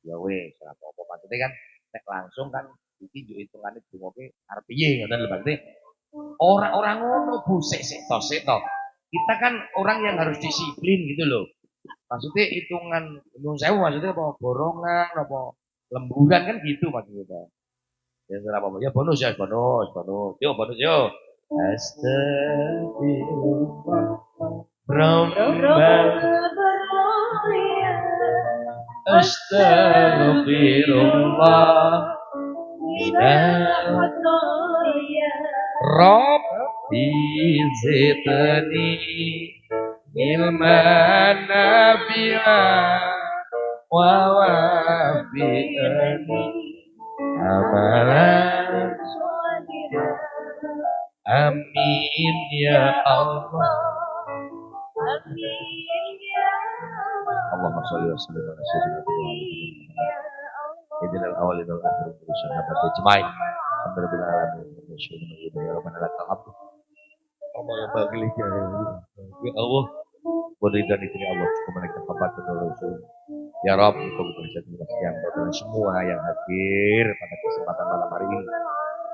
Ya wes, apa-apa maksudnya kan nek langsung kan iki yo hitungane dingoke arep piye ngoten lho berarti orang-orang ngono Bu sik to. Kita kan orang yang harus disiplin gitu loh. Maksudnya hitungan nyuwun sewu maksudnya apa borongan apa lemburan kan gitu maksudnya. Ya salah apa ya bonus ya bonus bonus. Yo bonus yo. Astagfirullah. Rabbana Astagfirullah. Rabbi zidni ilman nafi'an wa wafi'ani amalan amin ya Allah. Allahumma sholli wa sallim ala sayyidina Muhammad. Idil awalin wal akhirin wa sahabat ajmain. Alhamdulillah alamin. Ya Rabbana lakal hamd. Allah yang bagli ya Allah. Boleh dan itu ya Allah cukup menaikkan tempat Rasul. Ya Rabb, engkau bekerja dengan yang dan semua yang hadir pada kesempatan malam hari ini.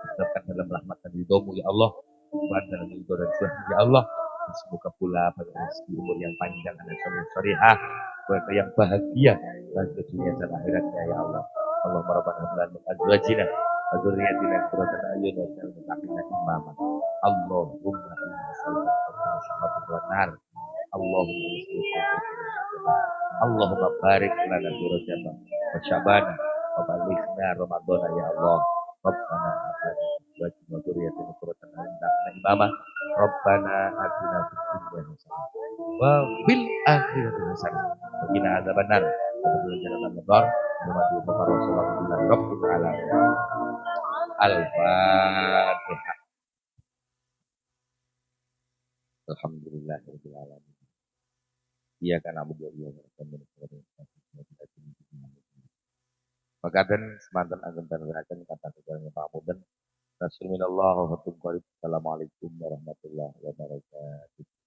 Tetapkan dalam rahmat dan ridhomu ya Allah. Tuhan dalam ridho dan Tuhan ya Allah. Dan semoga pula pada rezeki umur yang panjang dan syarihah, keluarga yang bahagia dan dunia dan akhiratnya ya Allah. Allahumma rabbana hab lana min azwajina wa dzurriyyatina qurrata a'yun waj'alna lil muttaqina imama. Allahumma inna nas'aluka wa nar. Allahumma barik lana fi Rajab wa Sya'ban wa balighna Ramadan ya Allah. Rabbana atina wa dzurriyyatina qurrata a'yun waj'alna imama. Rabbana atina fid dunya hasanah wa fil akhirati hasanah wa qina adzabannar. Ramadan Muhammadu Rasulullah Rabbil alamin. Al-Fatihah. Alhamdulillahirabbil alamin. Iya kan abu wa iya kan makaten semanten ageng terangkan kata kejalannya Pak Muden. Rasulullah wa Assalamualaikum warahmatullahi wabarakatuh.